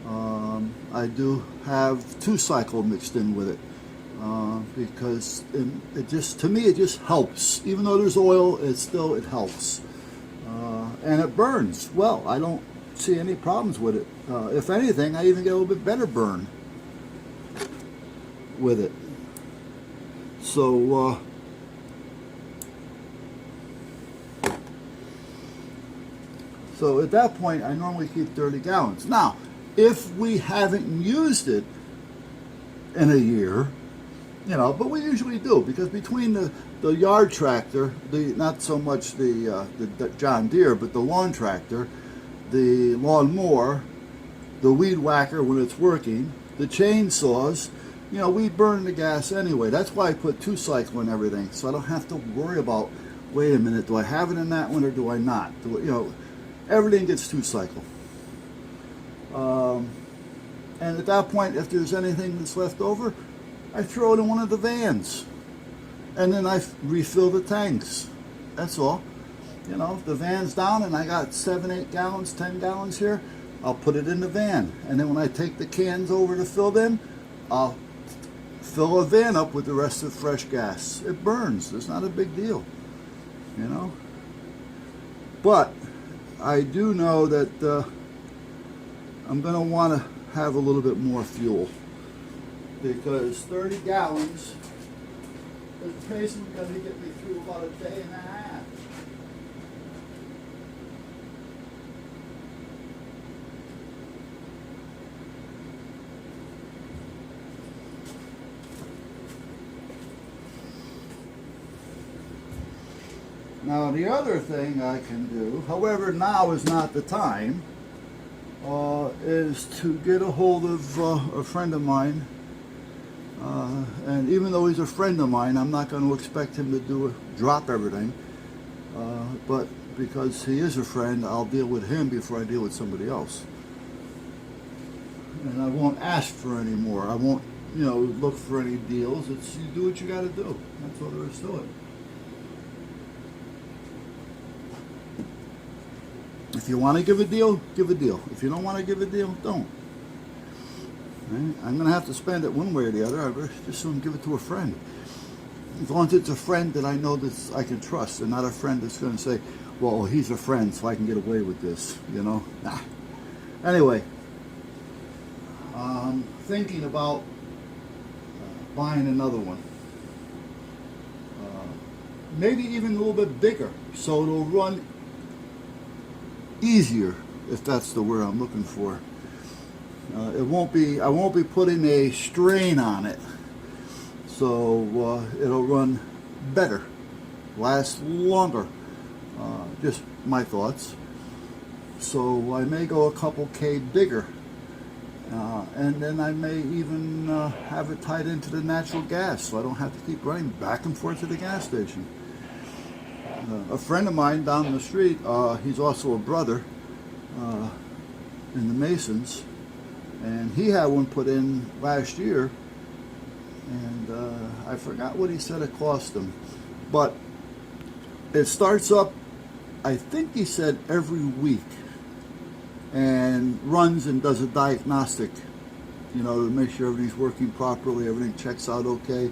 I do have 2-cycle mixed in with it. Because it just, to me, it just helps. Even though there's oil, it helps. And it burns well. I don't see any problems with it. If anything, I even get a little bit better burn with it. So, so at that point, I normally keep 30 gallons. Now, if we haven't used it in a year, you know, but we usually do, because between the yard tractor, not so much the John Deere, but the lawn tractor, the lawn mower, the weed whacker when it's working, the chainsaws, you know, we burn the gas anyway. That's why I put 2-cycle in everything, so I don't have to worry about, wait a minute, do I have it in that one or do I not? You know, everything gets 2-cycle. And at that point, if there's anything that's left over, I throw it in one of the vans, and then I refill the tanks. That's all. You know, if the van's down and I got 7, 8 gallons, 10 gallons here, I'll put it in the van. And then when I take the cans over to fill them, I'll fill a van up with the rest of fresh gas. It burns. It's not a big deal, you know. But I do know that I'm going to want to have a little bit more fuel, because 30 gallons is basically going to get me through about a day and a half. Now the other thing I can do, however now is not the time, is to get a hold of a friend of mine. And even though he's a friend of mine, I'm not going to expect him to drop everything. But because he is a friend, I'll deal with him before I deal with somebody else. And I won't ask for any more. I won't, you know, look for any deals. It's, you do what you got to do. That's all there is to it. If you want to give a deal, give a deal. If you don't want to give a deal, don't. Right? I'm going to have to spend it one way or the other. I'd just soon give it to a friend. As long as it's a friend that I know that I can trust, and not a friend that's going to say, well, he's a friend, so I can get away with this, you know. Nah. Anyway, I'm thinking about buying another one. Maybe even a little bit bigger, so it'll run easier, if that's the word I'm looking for. I won't be putting a strain on it, so it'll run better, last longer. Just my thoughts. So I may go a couple K bigger, and then I may even have it tied into the natural gas, so I don't have to keep running back and forth to the gas station. a friend of mine down the street, he's also a brother in the Masons, and he had one put in last year, and I forgot what he said it cost him, but it starts up, I think he said every week, and runs and does a diagnostic, you know, to make sure everything's working properly, everything checks out okay,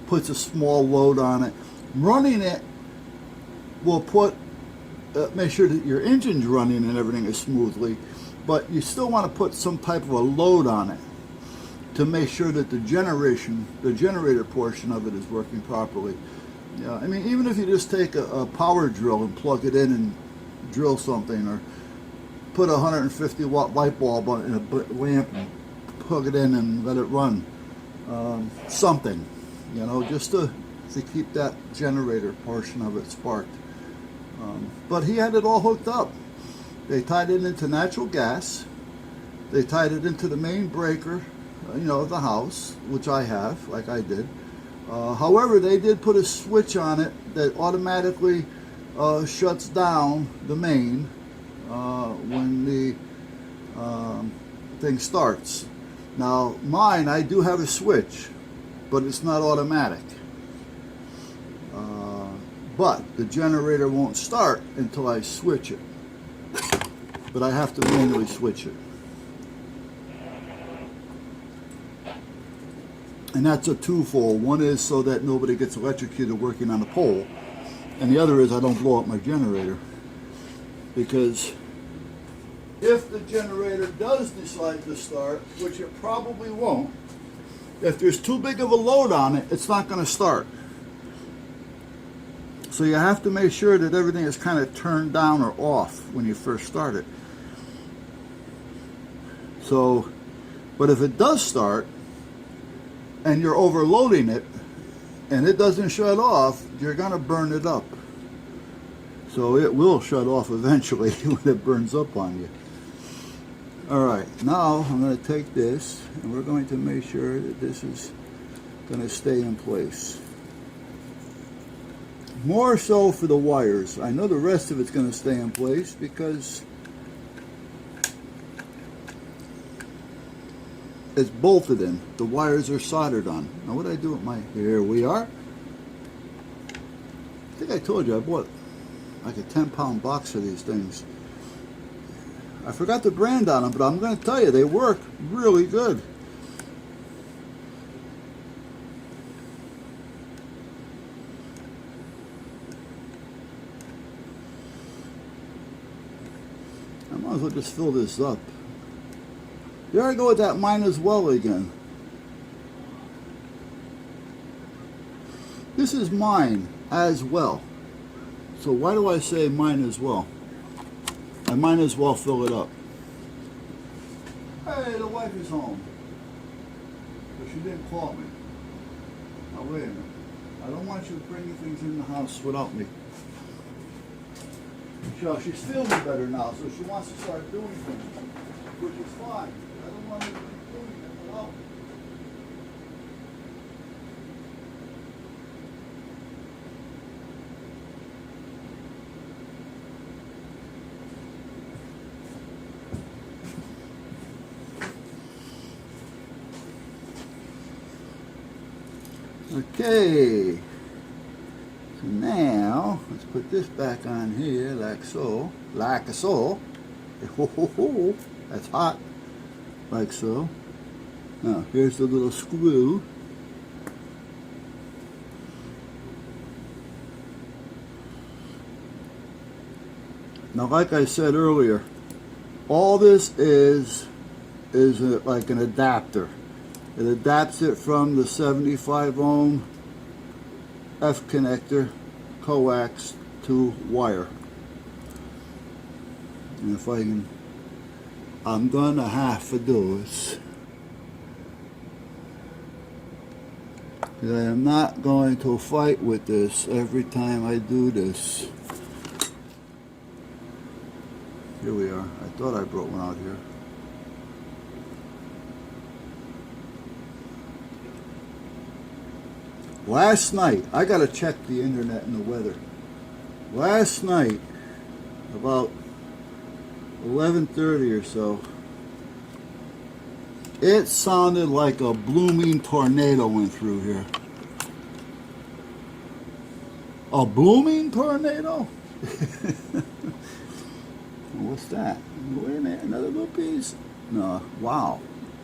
puts a small load on it. Running it will make sure that your engine's running and everything is smoothly, but you still want to put some type of a load on it to make sure that the generator portion of it is working properly. Yeah, I mean, even if you just take a power drill and plug it in and drill something, or put a 150 watt light bulb in a lamp and plug it in and let it run, something, you know, just to keep that generator portion of it sparked. But he had it all hooked up. They tied it into natural gas. They tied it into the main breaker, you know, of the house, which I have, like I did. However, they did put a switch on it that automatically shuts down the main when the thing starts. Now, mine, I do have a switch, but it's not automatic. But the generator won't start until I switch it. But I have to manually switch it. And that's a twofold. One is so that nobody gets electrocuted working on the pole, and the other is I don't blow up my generator. Because if the generator does decide to start, which it probably won't, if there's too big of a load on it, it's not going to start. So you have to make sure that everything is kind of turned down or off when you first start it. So, but if it does start, and you're overloading it, and it doesn't shut off, you're going to burn it up. So it will shut off eventually when it burns up on you. Alright, now I'm going to take this, and we're going to make sure that this is going to stay in place. More so for the wires. I know the rest of it's going to stay in place because it's bolted in. The wires are soldered on. Now what do I do with my... Here we are. I think I told you I bought like a 10-pound box of these things. I forgot the brand on them, but I'm going to tell you, they work really good. I might as well just fill this up. There I go with that mine as well again. This is mine as well. So why do I say mine as well? I might as well fill it up. Hey, the wife is home. But she didn't call me. Now wait a minute. I don't want you bringing things in the house without me. So she's feeling better now, so she wants to start doing things, which is fine. I don't want her to keep doing it without me. Okay, so now let's put this back on here like so, that's hot, like so. Now here's the little screw. Now like I said earlier, all this is like an adapter. It adapts it from the 75 ohm F connector coax to wire. And if I can, I'm gonna have to do this. Because I am not going to fight with this every time I do this. Here we are. I thought I brought one out here. Last night, I got to check the internet and the weather. last night, about 11:30 or so, it sounded like a blooming tornado went through here. A blooming tornado? What's that? Wait a minute, another little piece? No, wow.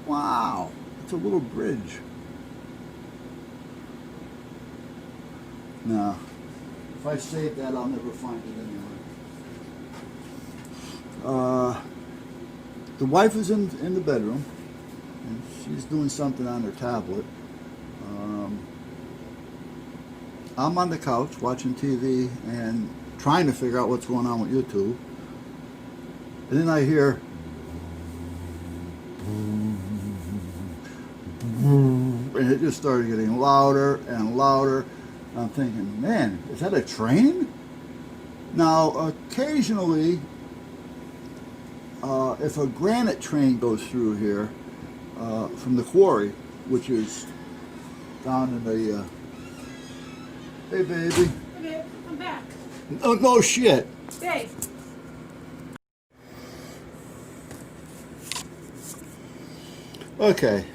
Wow, it's a little bridge. No, if I save that, I'll never find it anyway. The wife is in the bedroom, and she's doing something on her tablet. I'm on the couch watching TV and trying to figure out what's going on with YouTube. And then I hear, and it just started getting louder and louder. I'm thinking, man, is that a train? Now, occasionally, if a granite train goes through here from the quarry, which is down in the... hey, baby. Hey, babe, I'm back. Oh, no shit. Babe. Okay.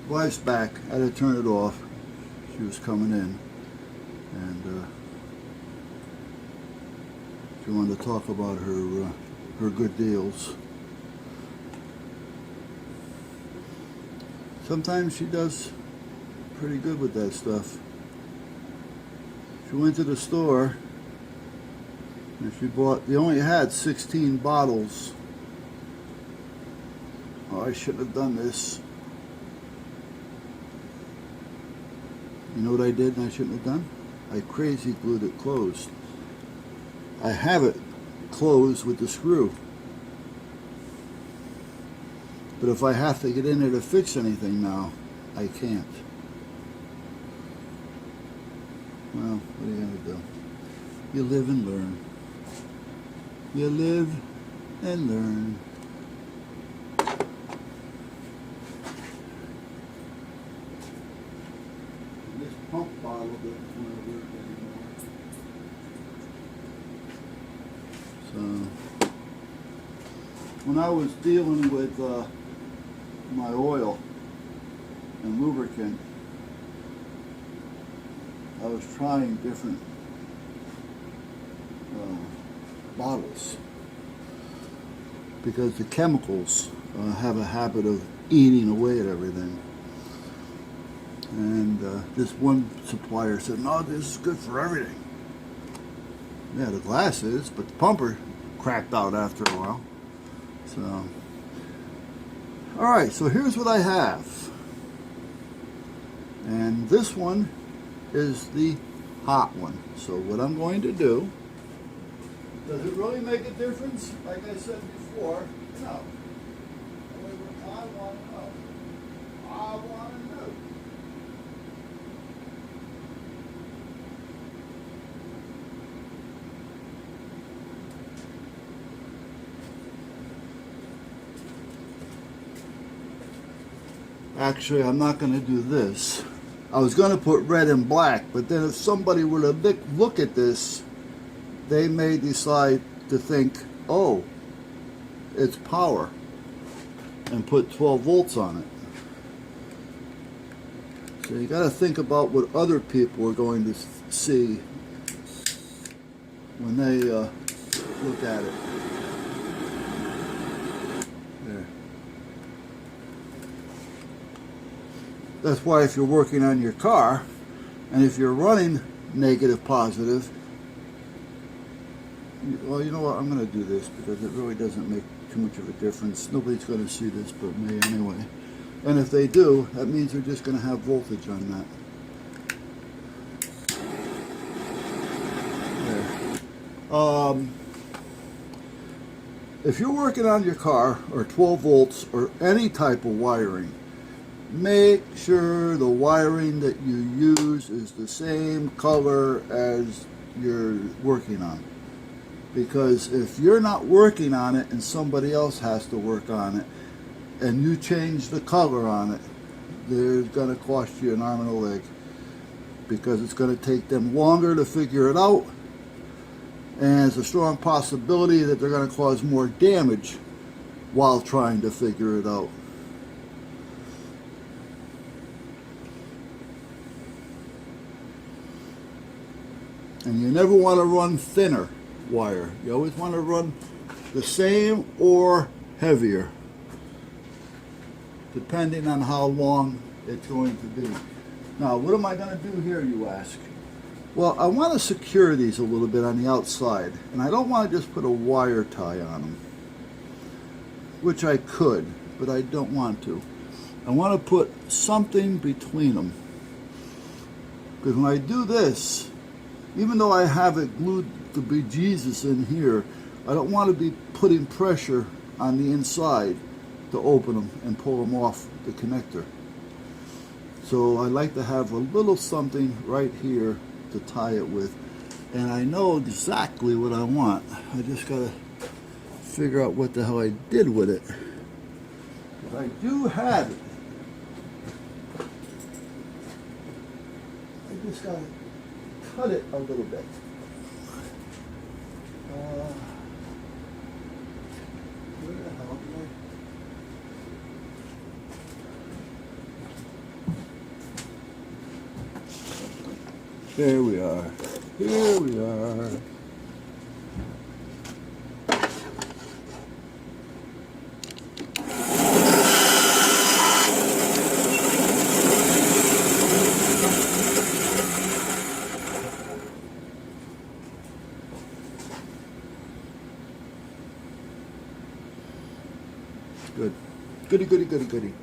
Wife's back. I had to turn it off. She was coming in. And she wanted to talk about her good deals. Sometimes she does pretty good with that stuff. She went to the store and she bought, they only had 16 bottles. Oh, I shouldn't have done this. You know what I did and I shouldn't have done? I crazy glued it closed. I have it closed with the screw. But if I have to get in there to fix anything now, I can't. Well, what are you going to do? You live and learn. You live and learn. This pump bottle doesn't want to work anymore. So, when I was dealing with my oil and lubricant, I was trying different bottles because the chemicals have a habit of eating away at everything. And this one supplier said, no, this is good for everything. Yeah, the glass is, but the pumper cracked out after a while. So, alright, so here's what I have. And this one is the hot one. So what I'm going to do, does it really make a difference? Like I said before, no. I want to know. I want to know. Actually, I'm not going to do this. I was going to put red and black, but then if somebody were to look at this, they may decide to think, oh, it's power, and put 12 volts on it. So you got to think about what other people are going to see when they look at it. There. That's why if you're working on your car, and if you're running negative, positive, well, you know what, I'm going to do this because it really doesn't make too much of a difference. Nobody's going to see this but me anyway. And if they do, that means they're just going to have voltage on that. There. If you're working on your car, or 12 volts, or any type of wiring, make sure the wiring that you use is the same color as you're working on. Because if you're not working on it and somebody else has to work on it, and you change the color on it, there's going to cost you an arm and a leg. because it's going to take them longer to figure it out, and it's a strong possibility that they're going to cause more damage while trying to figure it out. And you never want to run thinner wire. You always want to run the same or heavier, depending on how long it's going to be. Now, what am I going to do here, you ask? Well, I want to secure these a little bit on the outside, and I don't want to just put a wire tie on them, which I could, but I don't want to. I want to put something between them, because when I do this, even though I have it glued to bejesus in here, I don't want to be putting pressure on the inside to open them and pull them off the connector. So I like to have a little something right here to tie it with. And I know exactly what I want. I just got to figure out what the hell I did with it. But I do have it. I just got to cut it a little bit. Where the hell did I? There we are. Here we are. Good. Goody, goody, goody, goody.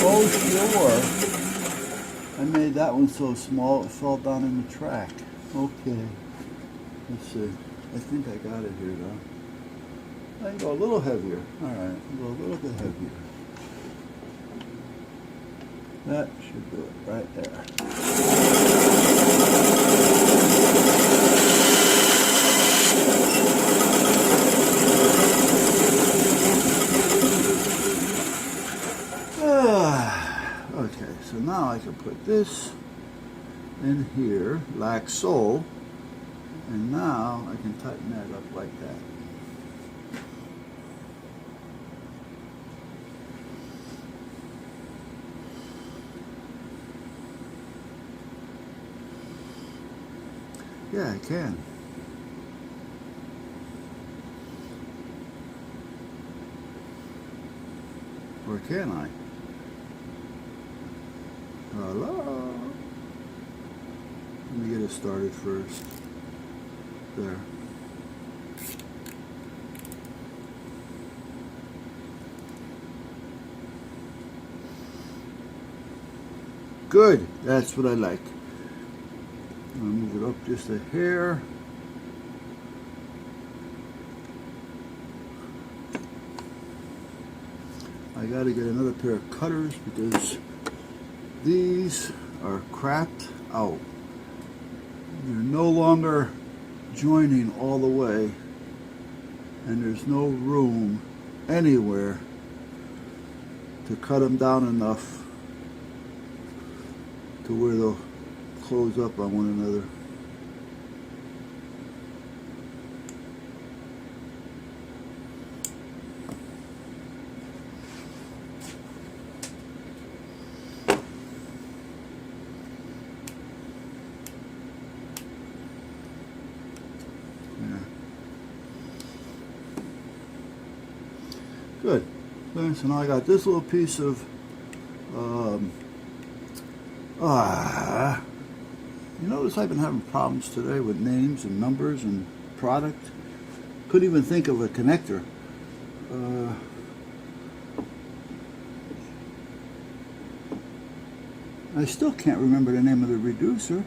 Oh, sure. I made that one so small it fell down in the track. Okay. Let's see. I think I got it here though. I can go a little heavier. Alright, go a little bit heavier. That should do it right there. Okay, so now I can put this in here like so, and now I can tighten that up like that. Yeah, I can. Or can I? Hello? Let me get it started first. There. Good. That's what I like. I'm going to move it up just a hair. I got to get another pair of cutters because these are crapped out. They're no longer joining all the way, and there's no room anywhere to cut them down enough to where they'll close up on one another. Good. So now I got this little piece of you notice I've been having problems today with names and numbers and product. Couldn't even think of a connector. I still can't remember the name of the reducer.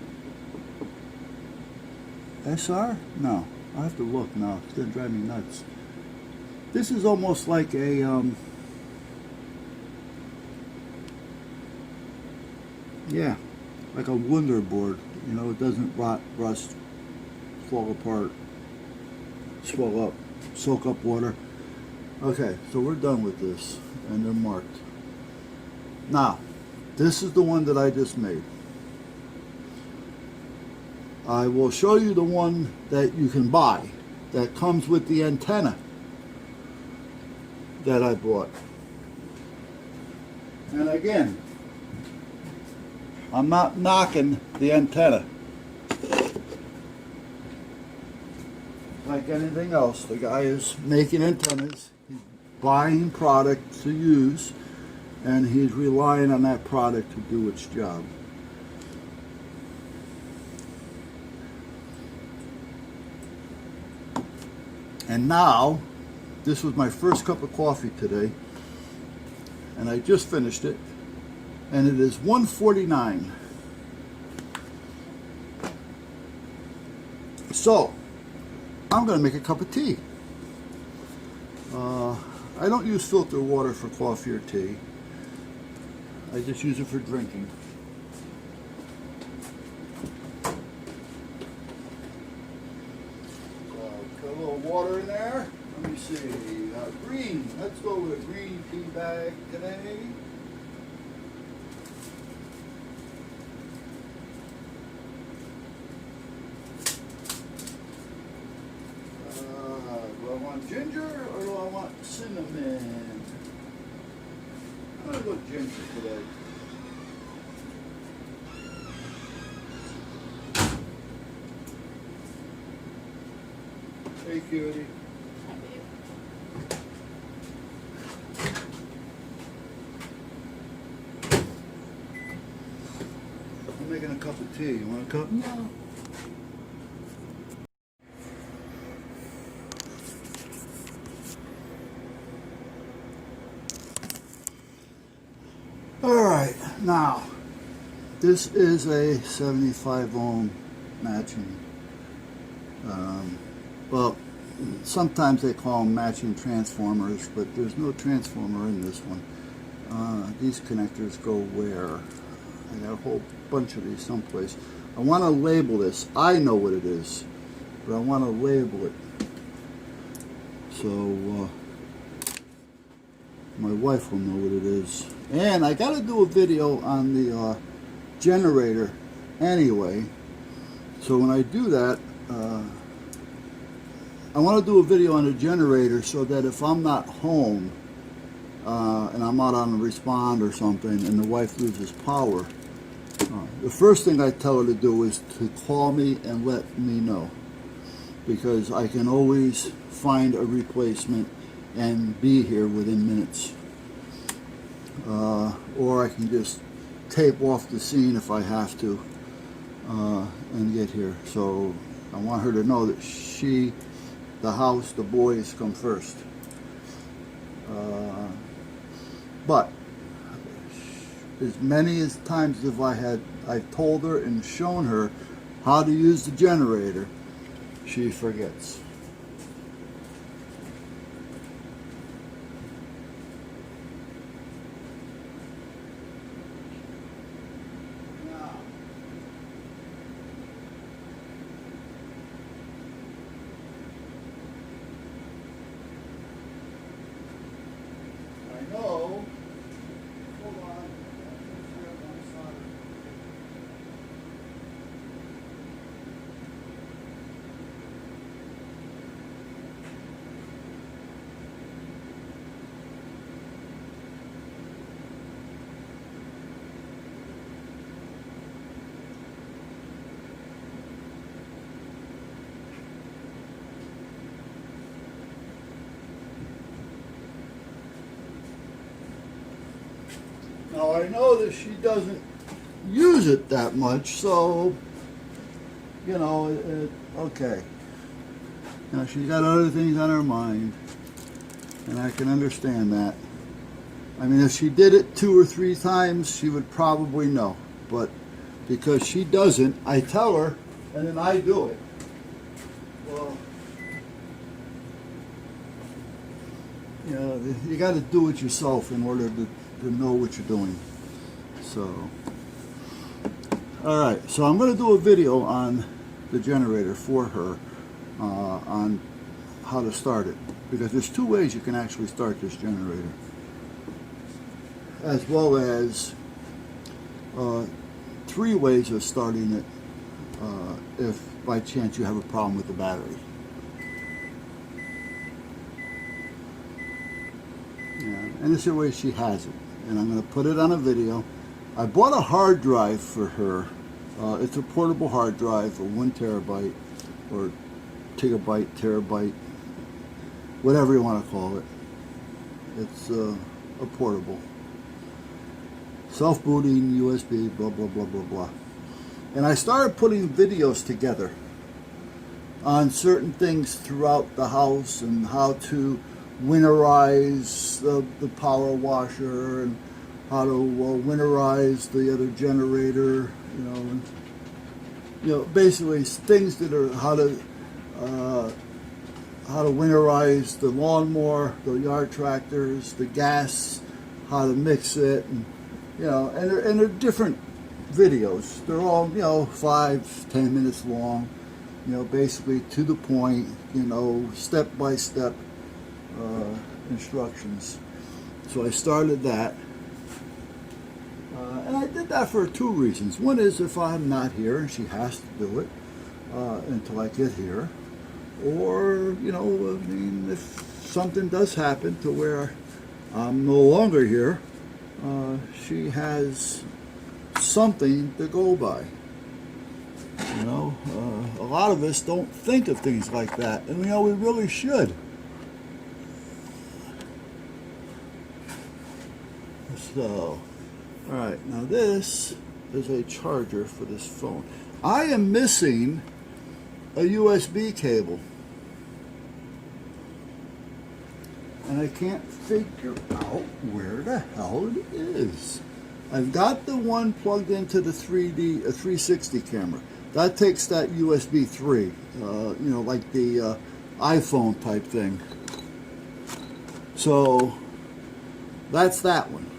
SR? No. I'll have to look now. It's going to drive me nuts. This is almost like a, yeah, like a Wonder board. You know, it doesn't rot, rust, fall apart, swell up, soak up water. Okay, so we're done with this, and they're marked. Now, this is the one that I just made. I will show you the one that you can buy that comes with the antenna that I bought. And again, I'm not knocking the antenna. Like anything else, the guy is making antennas, he's buying product to use, and he's relying on that product to do its job. And now, this was my first cup of coffee today, and I just finished it, and it is 1:49. So, I'm going to make a cup of tea. I don't use filtered water for coffee or tea. I just use it for drinking. Put a little water in there. Let me see. Green. Let's go with a green tea bag today. Do I want ginger or do I want cinnamon? I'm going to go ginger today. Hey, cutie. I'm making a cup of tea. You want a cup? No. Alright, now, this is a 75 ohm matching. Well, sometimes they call them matching transformers, but there's no transformer in this one. These connectors go where? I got a whole bunch of these someplace. I want to label this. I know what it is, but I want to label it. So, my wife will know what it is. And I got to do a video on the generator anyway. So when I do that, I want to do a video on the generator so that if I'm not home and I'm out on a respond or something and the wife loses power, the first thing I tell her to do is to call me and let me know, because I can always find a replacement and be here within minutes. Or I can just tape off the scene if I have to and get here. So I want her to know that she, the house, the boys come first. But as many as times as I've told her and shown her how to use the generator, she forgets. Now I know that she doesn't use it that much, so, you know, okay. Now she's got other things on her mind, and I can understand that. I mean, if she did it 2 or 3 times, she would probably know. But because she doesn't, I tell her, and then I do it. Well, You know, you got to do it yourself in order to know what you're doing. So, all right. So I'm going to do a video on the generator for her on how to start it, because there's two ways you can actually start this generator, as well as 3 ways of starting it if by chance you have a problem with the battery. Yeah, and this is the way she has it, and I'm going to put it on a video. I bought a hard drive for her. It's a portable hard drive, a 1 terabyte or gigabyte, terabyte, whatever you want to call it. It's a portable, self-booting, USB, blah, blah, blah, blah, blah. And I started putting videos together on certain things throughout the house and how to winterize the power washer and how to winterize the other generator, basically things that are how to winterize the lawnmower, the yard tractors, the gas, how to mix it, and they're different videos. They're all 5-10 minutes long, basically to the point, step by step instructions. So I started that, and I did that for 2 reasons. One is if I'm not here and she has to do it until I get here, or if something does happen to where I'm no longer here, she has something to go by. A lot of us don't think of things like that, and we really should. So, all right, now this is a charger for this phone. I am missing a USB cable, and I can't figure out where the hell it is. I've got the one plugged into the 360 camera. That takes that USB 3, like the iPhone type thing. So that's that one.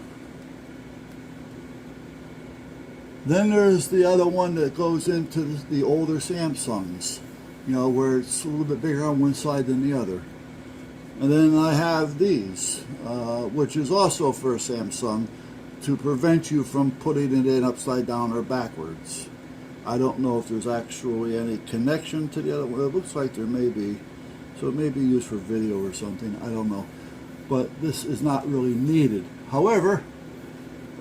Then there's the other one that goes into the older Samsungs, where it's a little bit bigger on one side than the other. And then I have these, which is also for a Samsung, to prevent you from putting it in upside down or backwards. I don't know if there's actually any connection to the other one. It looks like there may be. So it may be used for video or something. I don't know. But this is not really needed. However,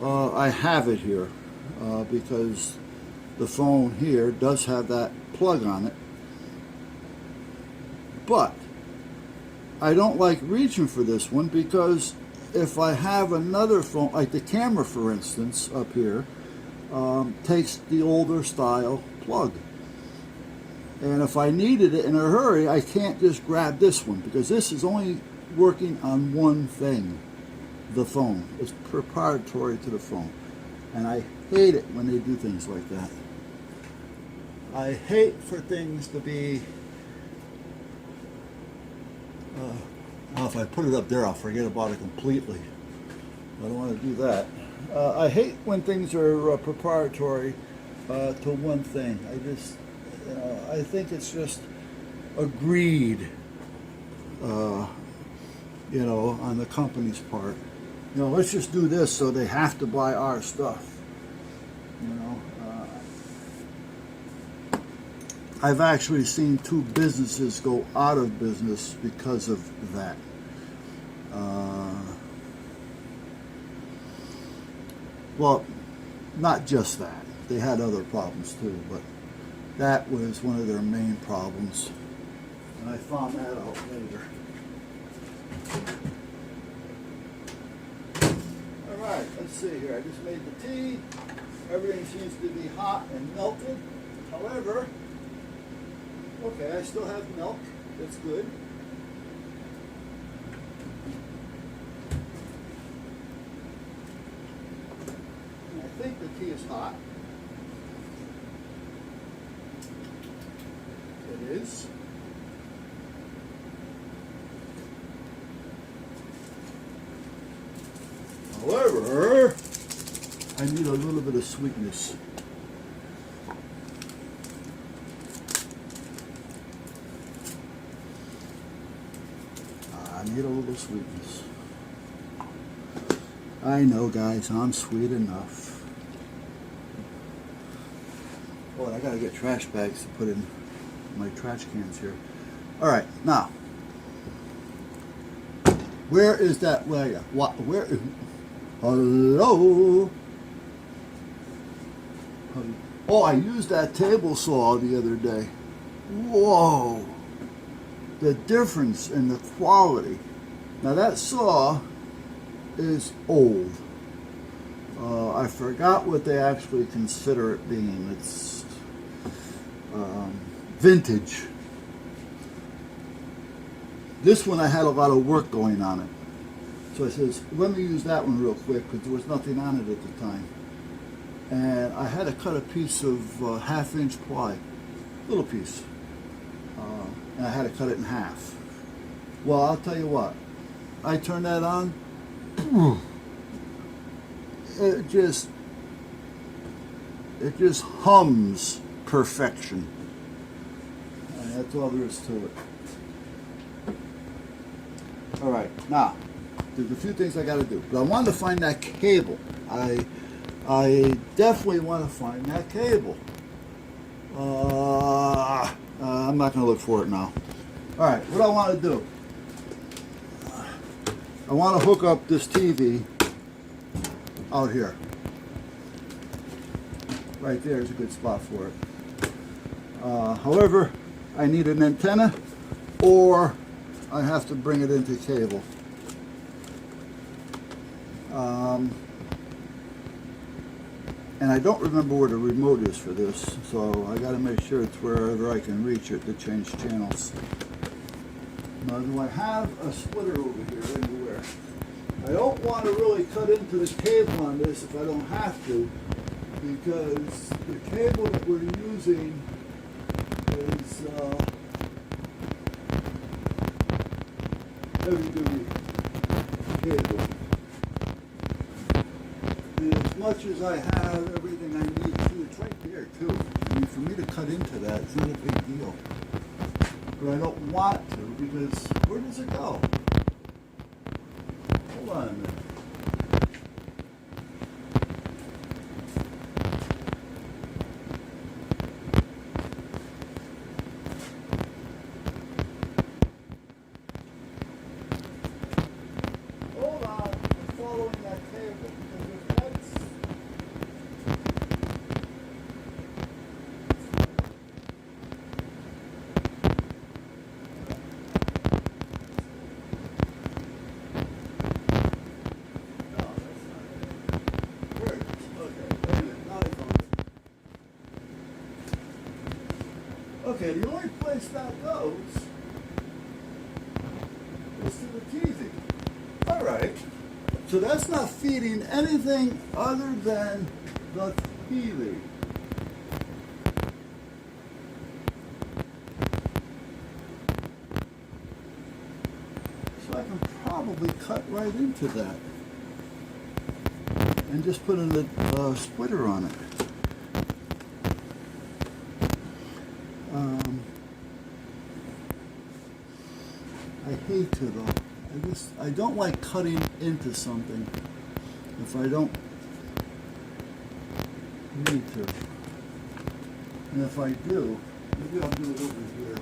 I have it here because the phone here does have that plug on it. But I don't like reaching for this one, because if I have another phone, like the camera for instance up here, takes the older style plug, and if I needed it in a hurry, I can't just grab this one, because this is only working on one thing, the phone. It's proprietary to the phone, and I hate it when they do things like that. I hate for things to be well, if I put it up there, I'll forget about it completely. I don't want to do that. I hate when things are proprietary to one thing. I think it's just a greed, on the company's part. Let's just do this so they have to buy our stuff. I've actually seen 2 businesses go out of business because of that. Well, not just that. They had other problems too, but that was one of their main problems. And I found that out later. All right, let's see here. I just made the tea. Everything seems to be hot and melted. However, okay, I still have milk. That's good. And I think the tea is hot. It is. However, I need a little bit of sweetness. I need a little sweetness. I know, guys, I'm sweet enough. Oh, and I gotta get trash bags to put in my trash cans here. All right, now, where is that? Where is? Hello. Oh, I used that table saw the other day. Whoa, the difference in the quality. Now that saw is old. I forgot what they actually consider it being. It's vintage. This one I had a lot of work going on it. So I says, let me use that one real quick because there was nothing on it at the time. And I had to cut a piece of 1/2-inch ply, little piece. And I had to cut it in half. Well, I'll tell you what, I turned that on, it just hums perfection. And that's all there is to it. All right, now, there's a few things I got to do. But I wanted to find that cable. I definitely want to find that cable. I'm not going to look for it now. All right, what I want to do, I want to hook up this TV out here. Right there is a good spot for it. However, I need an antenna or I have to bring it into cable. And I don't remember where the remote is for this, so I got to make sure it's wherever I can reach it to change channels. Now, do I have a splitter over here anywhere? I don't want to really cut into the cable on this if I don't have to, because the cable that we're using is heavy-duty cable. And as much as I have everything I need, see, it's right there too. I mean, for me to cut into that, it's not a big deal. But I don't want to, because where does it go? Hold on a minute. Hold on, I'm following that cable, because if that's... Okay, the only place that goes is to the TV. All right. So that's not feeding anything other than the TV. So I can probably cut right into that and just put a splitter on it. I hate to though. I don't like cutting into something if I don't need to. And if I do, maybe I'll do it over here.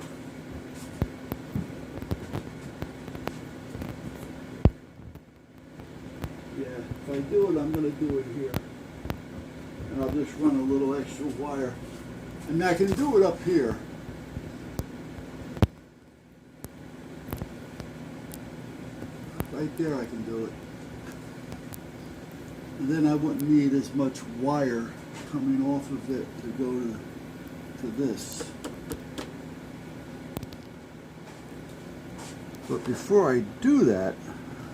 Yeah, if I do it, I'm going to do it here. And I'll just run a little extra wire. I mean, I can do it up here. Right there I can do it. And then I wouldn't need as much wire coming off of it to go to this. But before I do that,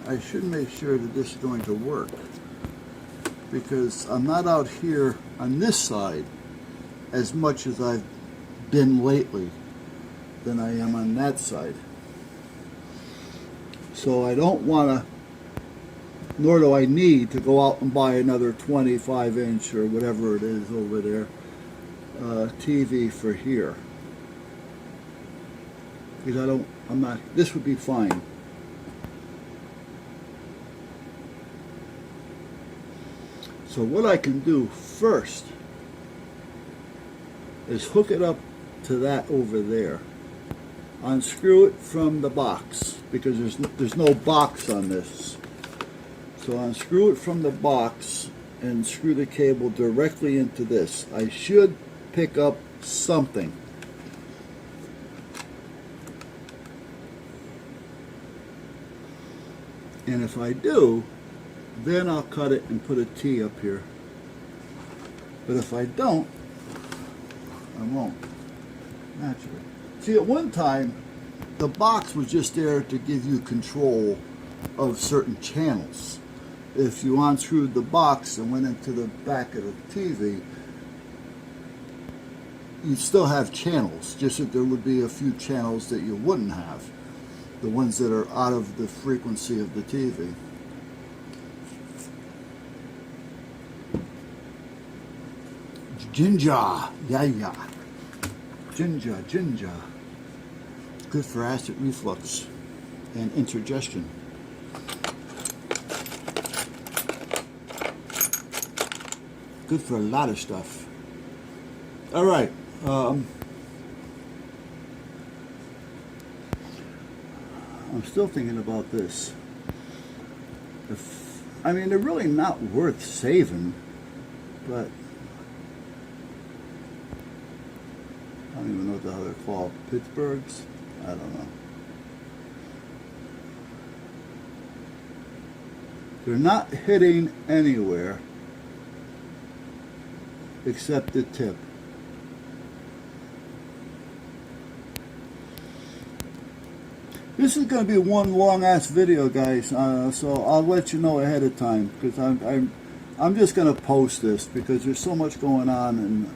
I should make sure that this is going to work, because I'm not out here on this side as much as I've been lately than I am on that side. So I don't want to nor do I need to go out and buy another 25-inch or whatever it is over there TV for here. Because this would be fine. So what I can do first is hook it up to that over there. Unscrew it from the box because there's no box on this. So unscrew it from the box and screw the cable directly into this. I should pick up something. And if I do, then I'll cut it and put a T up here. But if I don't, I won't. Naturally. See, at one time, the box was just there to give you control of certain channels. If you unscrewed the box and went into the back of the TV, you'd still have channels, just that there would be a few channels that you wouldn't have. The ones that are out of the frequency of the TV. Ginger, yeah. Ginger. Good for acid reflux and indigestion. Good for a lot of stuff. All right. I'm still thinking about this. I mean, they're really not worth saving, but I don't even know what the hell they're called. Pittsburghs? I don't know. They're not hitting anywhere except the tip. This is going to be one long ass video, guys. So I'll let you know ahead of time because I'm just going to post this because there's so much going on, and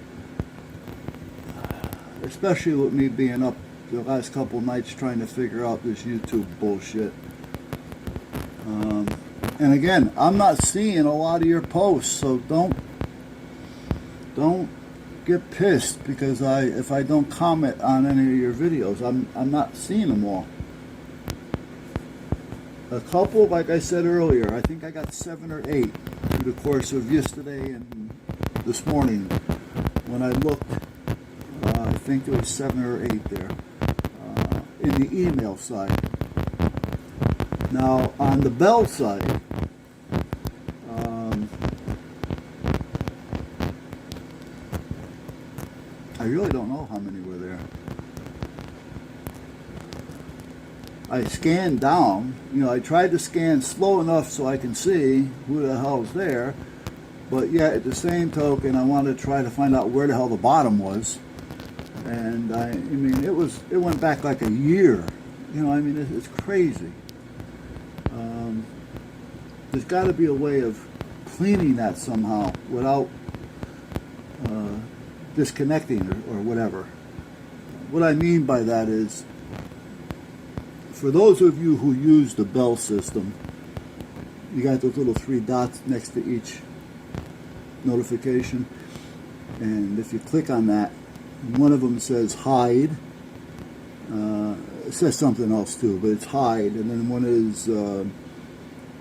especially with me being up the last couple nights trying to figure out this YouTube bullshit. And again, I'm not seeing a lot of your posts, so don't get pissed because if I don't comment on any of your videos. I'm not seeing them all. A couple, like I said earlier, I think I got 7 or 8 through the course of yesterday and this morning. When I looked, I think there was 7 or 8 there in the email side. Now on the bell side, I really don't know how many were there. I scanned down, I tried to scan slow enough so I can see who the hell's there, but yet at the same token I wanted to try to find out where the hell the bottom was. And I mean it went back like a year. It's crazy. There's got to be a way of cleaning that somehow without disconnecting or whatever. What I mean by that is, for those of you who use the bell system, you got those little 3 dots next to each notification, and if you click on that, one of them says hide. It says something else too, but it's hide, and then one is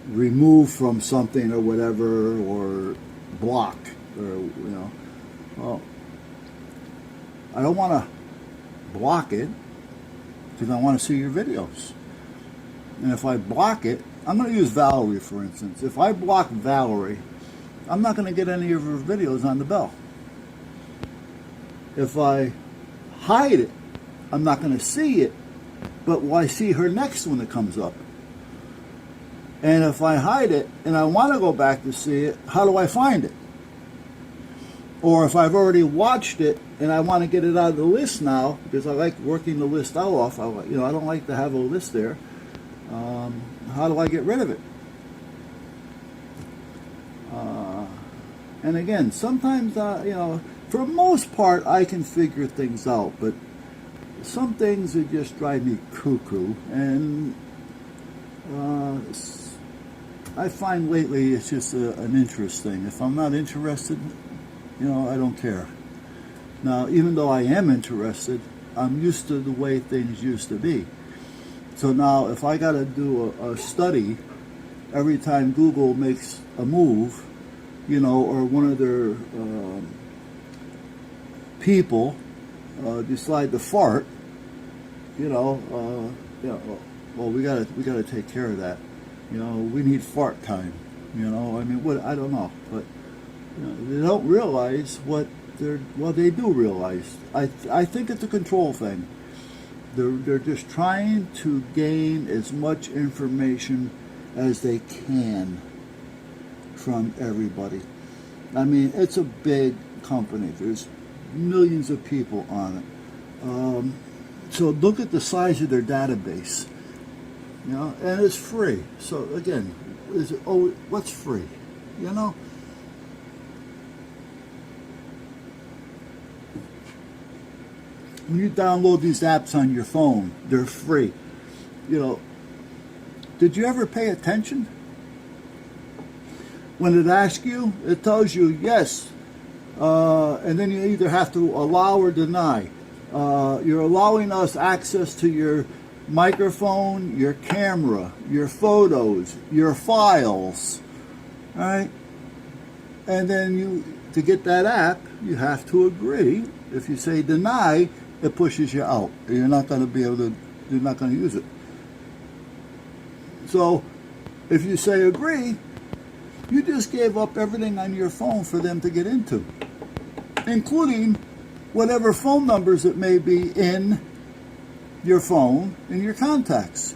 remove from something or whatever, or block, or well, I don't want to block it because I want to see your videos. And if I block it, I'm going to use Valerie for instance. If I block Valerie, I'm not going to get any of her videos on the bell. If I hide it, I'm not going to see it, but will I see her next one that comes up? And if I hide it and I want to go back to see it, how do I find it? Or if I've already watched it and I want to get it out of the list now, because I like working the list off, I don't like to have a list there. How do I get rid of it? And again, sometimes, for the most part, I can figure things out, but some things that just drive me cuckoo. And I find lately it's just an interest thing. If I'm not interested, you know, I don't care. Now, even though I am interested, I'm used to the way things used to be. So now, if I got to do a study every time Google makes a move, you know, or one of their people decide to fart, you know, well, we gotta take care of that. You know, we need fart time. You know, I mean, what, I don't know, but you know, they don't realize what they do realize. I think it's a control thing. They're just trying to gain as much information as they can from everybody. I mean, it's a big company. There's millions of people on it. So look at the size of their database. You know, and it's free. So again, what's free? You know? When you download these apps on your phone, they're free. You know, did you ever pay attention? When it asks you, it tells you yes. And then you either have to allow or deny. You're allowing us access to your microphone, your camera, your photos, your files, right? And then to get that app, you have to agree. If you say deny, it pushes you out. You're not going to be able to, you're not going to use it. So if you say agree, you just gave up everything on your phone for them to get into, including whatever phone numbers it may be in your phone and your contacts.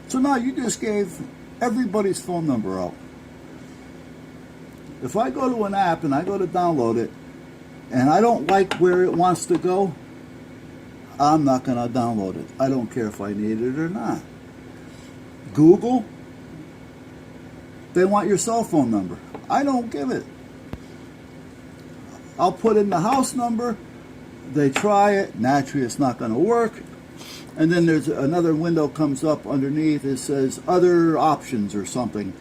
So now you just gave everybody's phone number out. If I go to an app and I go to download it and I don't like where it wants to go, I'm not going to download it. I don't care if I need it or not. Google, they want your cell phone number. I don't give it. I'll put in the house number. They try it. Naturally, it's not going to work. And then there's another window comes up underneath. It says other options or something.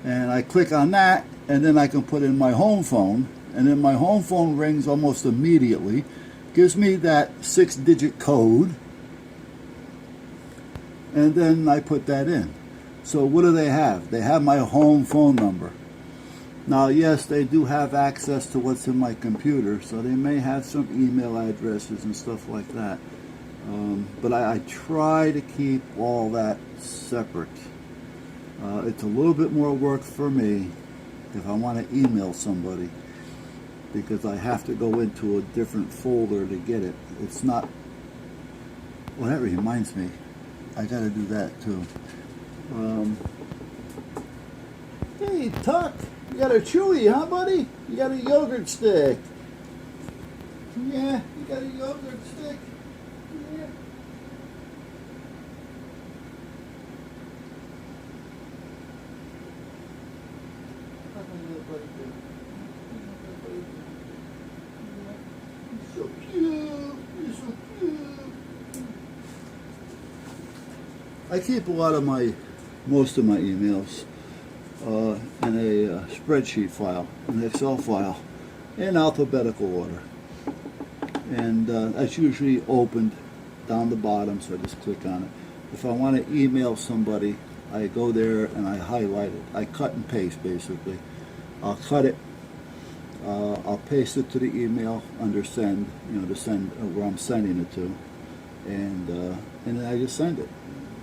And I click on that, and then I can put in my home phone. And then my home phone rings almost immediately. Gives me that 6-digit code. And then I put that in. So what do they have? They have my home phone number. Now, yes, they do have access to what's in my computer, so they may have some email addresses and stuff like that. But I try to keep all that separate. It's a little bit more work for me if I want to email somebody, because I have to go into a different folder to get it. It's not... Well, that reminds me. I got to do that too. Hey, Tuck, you got a Chewy, huh, buddy? You got a yogurt stick. Yeah, you got a yogurt stick. Yeah. You're so cute. You're so cute. I keep most of my emails in a spreadsheet file, an Excel file, in alphabetical order. And that's usually opened down the bottom, so I just click on it. If I want to email somebody, I go there and I highlight it. I cut and paste, basically. I'll cut it. I'll paste it to the email under send, you know, to send where I'm sending it to, and then I just send it.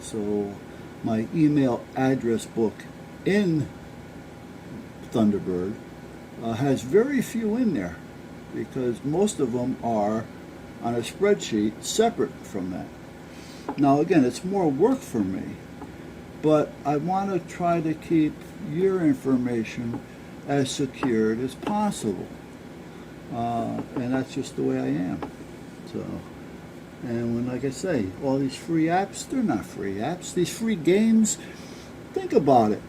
So my email address book in Thunderbird has very few in there, because most of them are on a spreadsheet separate from that. Now again, it's more work for me, but I want to try to keep your information as secured as possible, and that's just the way I am. So, and when, like I say, all these free apps, they're not free apps. These free games, think about it.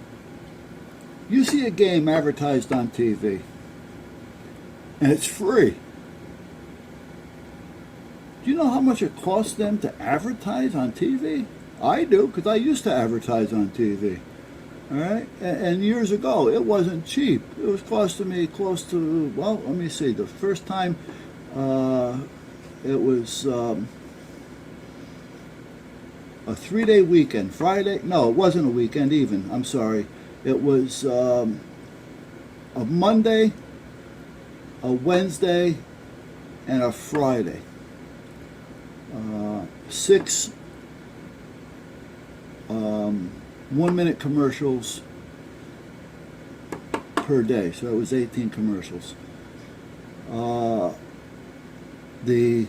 You see a game advertised on TV, and it's free. Do you know how much it costs them to advertise on TV? I do, because I used to advertise on TV. All right, and years ago, it wasn't cheap. It was costing me close to, well, let me see. The first time, it was a 3-day weekend. Friday, no, it wasn't a weekend even. I'm sorry. It was a Monday, a Wednesday, and a Friday. 6 1-minute commercials per day, so it was 18 commercials. The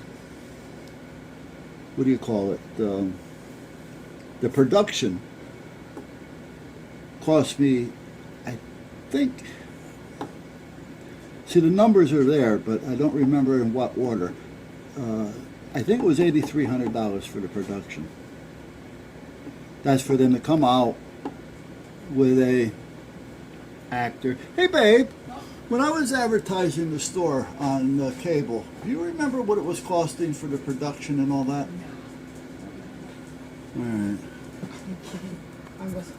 what do you call it? The production cost me, I think. See, the numbers are there, but I don't remember in what order. I think it was $8,300 for the production. That's for them to come out with a actor. Hey, babe, when I was advertising the store on cable, do you remember what it was costing for the production and all that? No. All right. I'm kidding. I wasn't.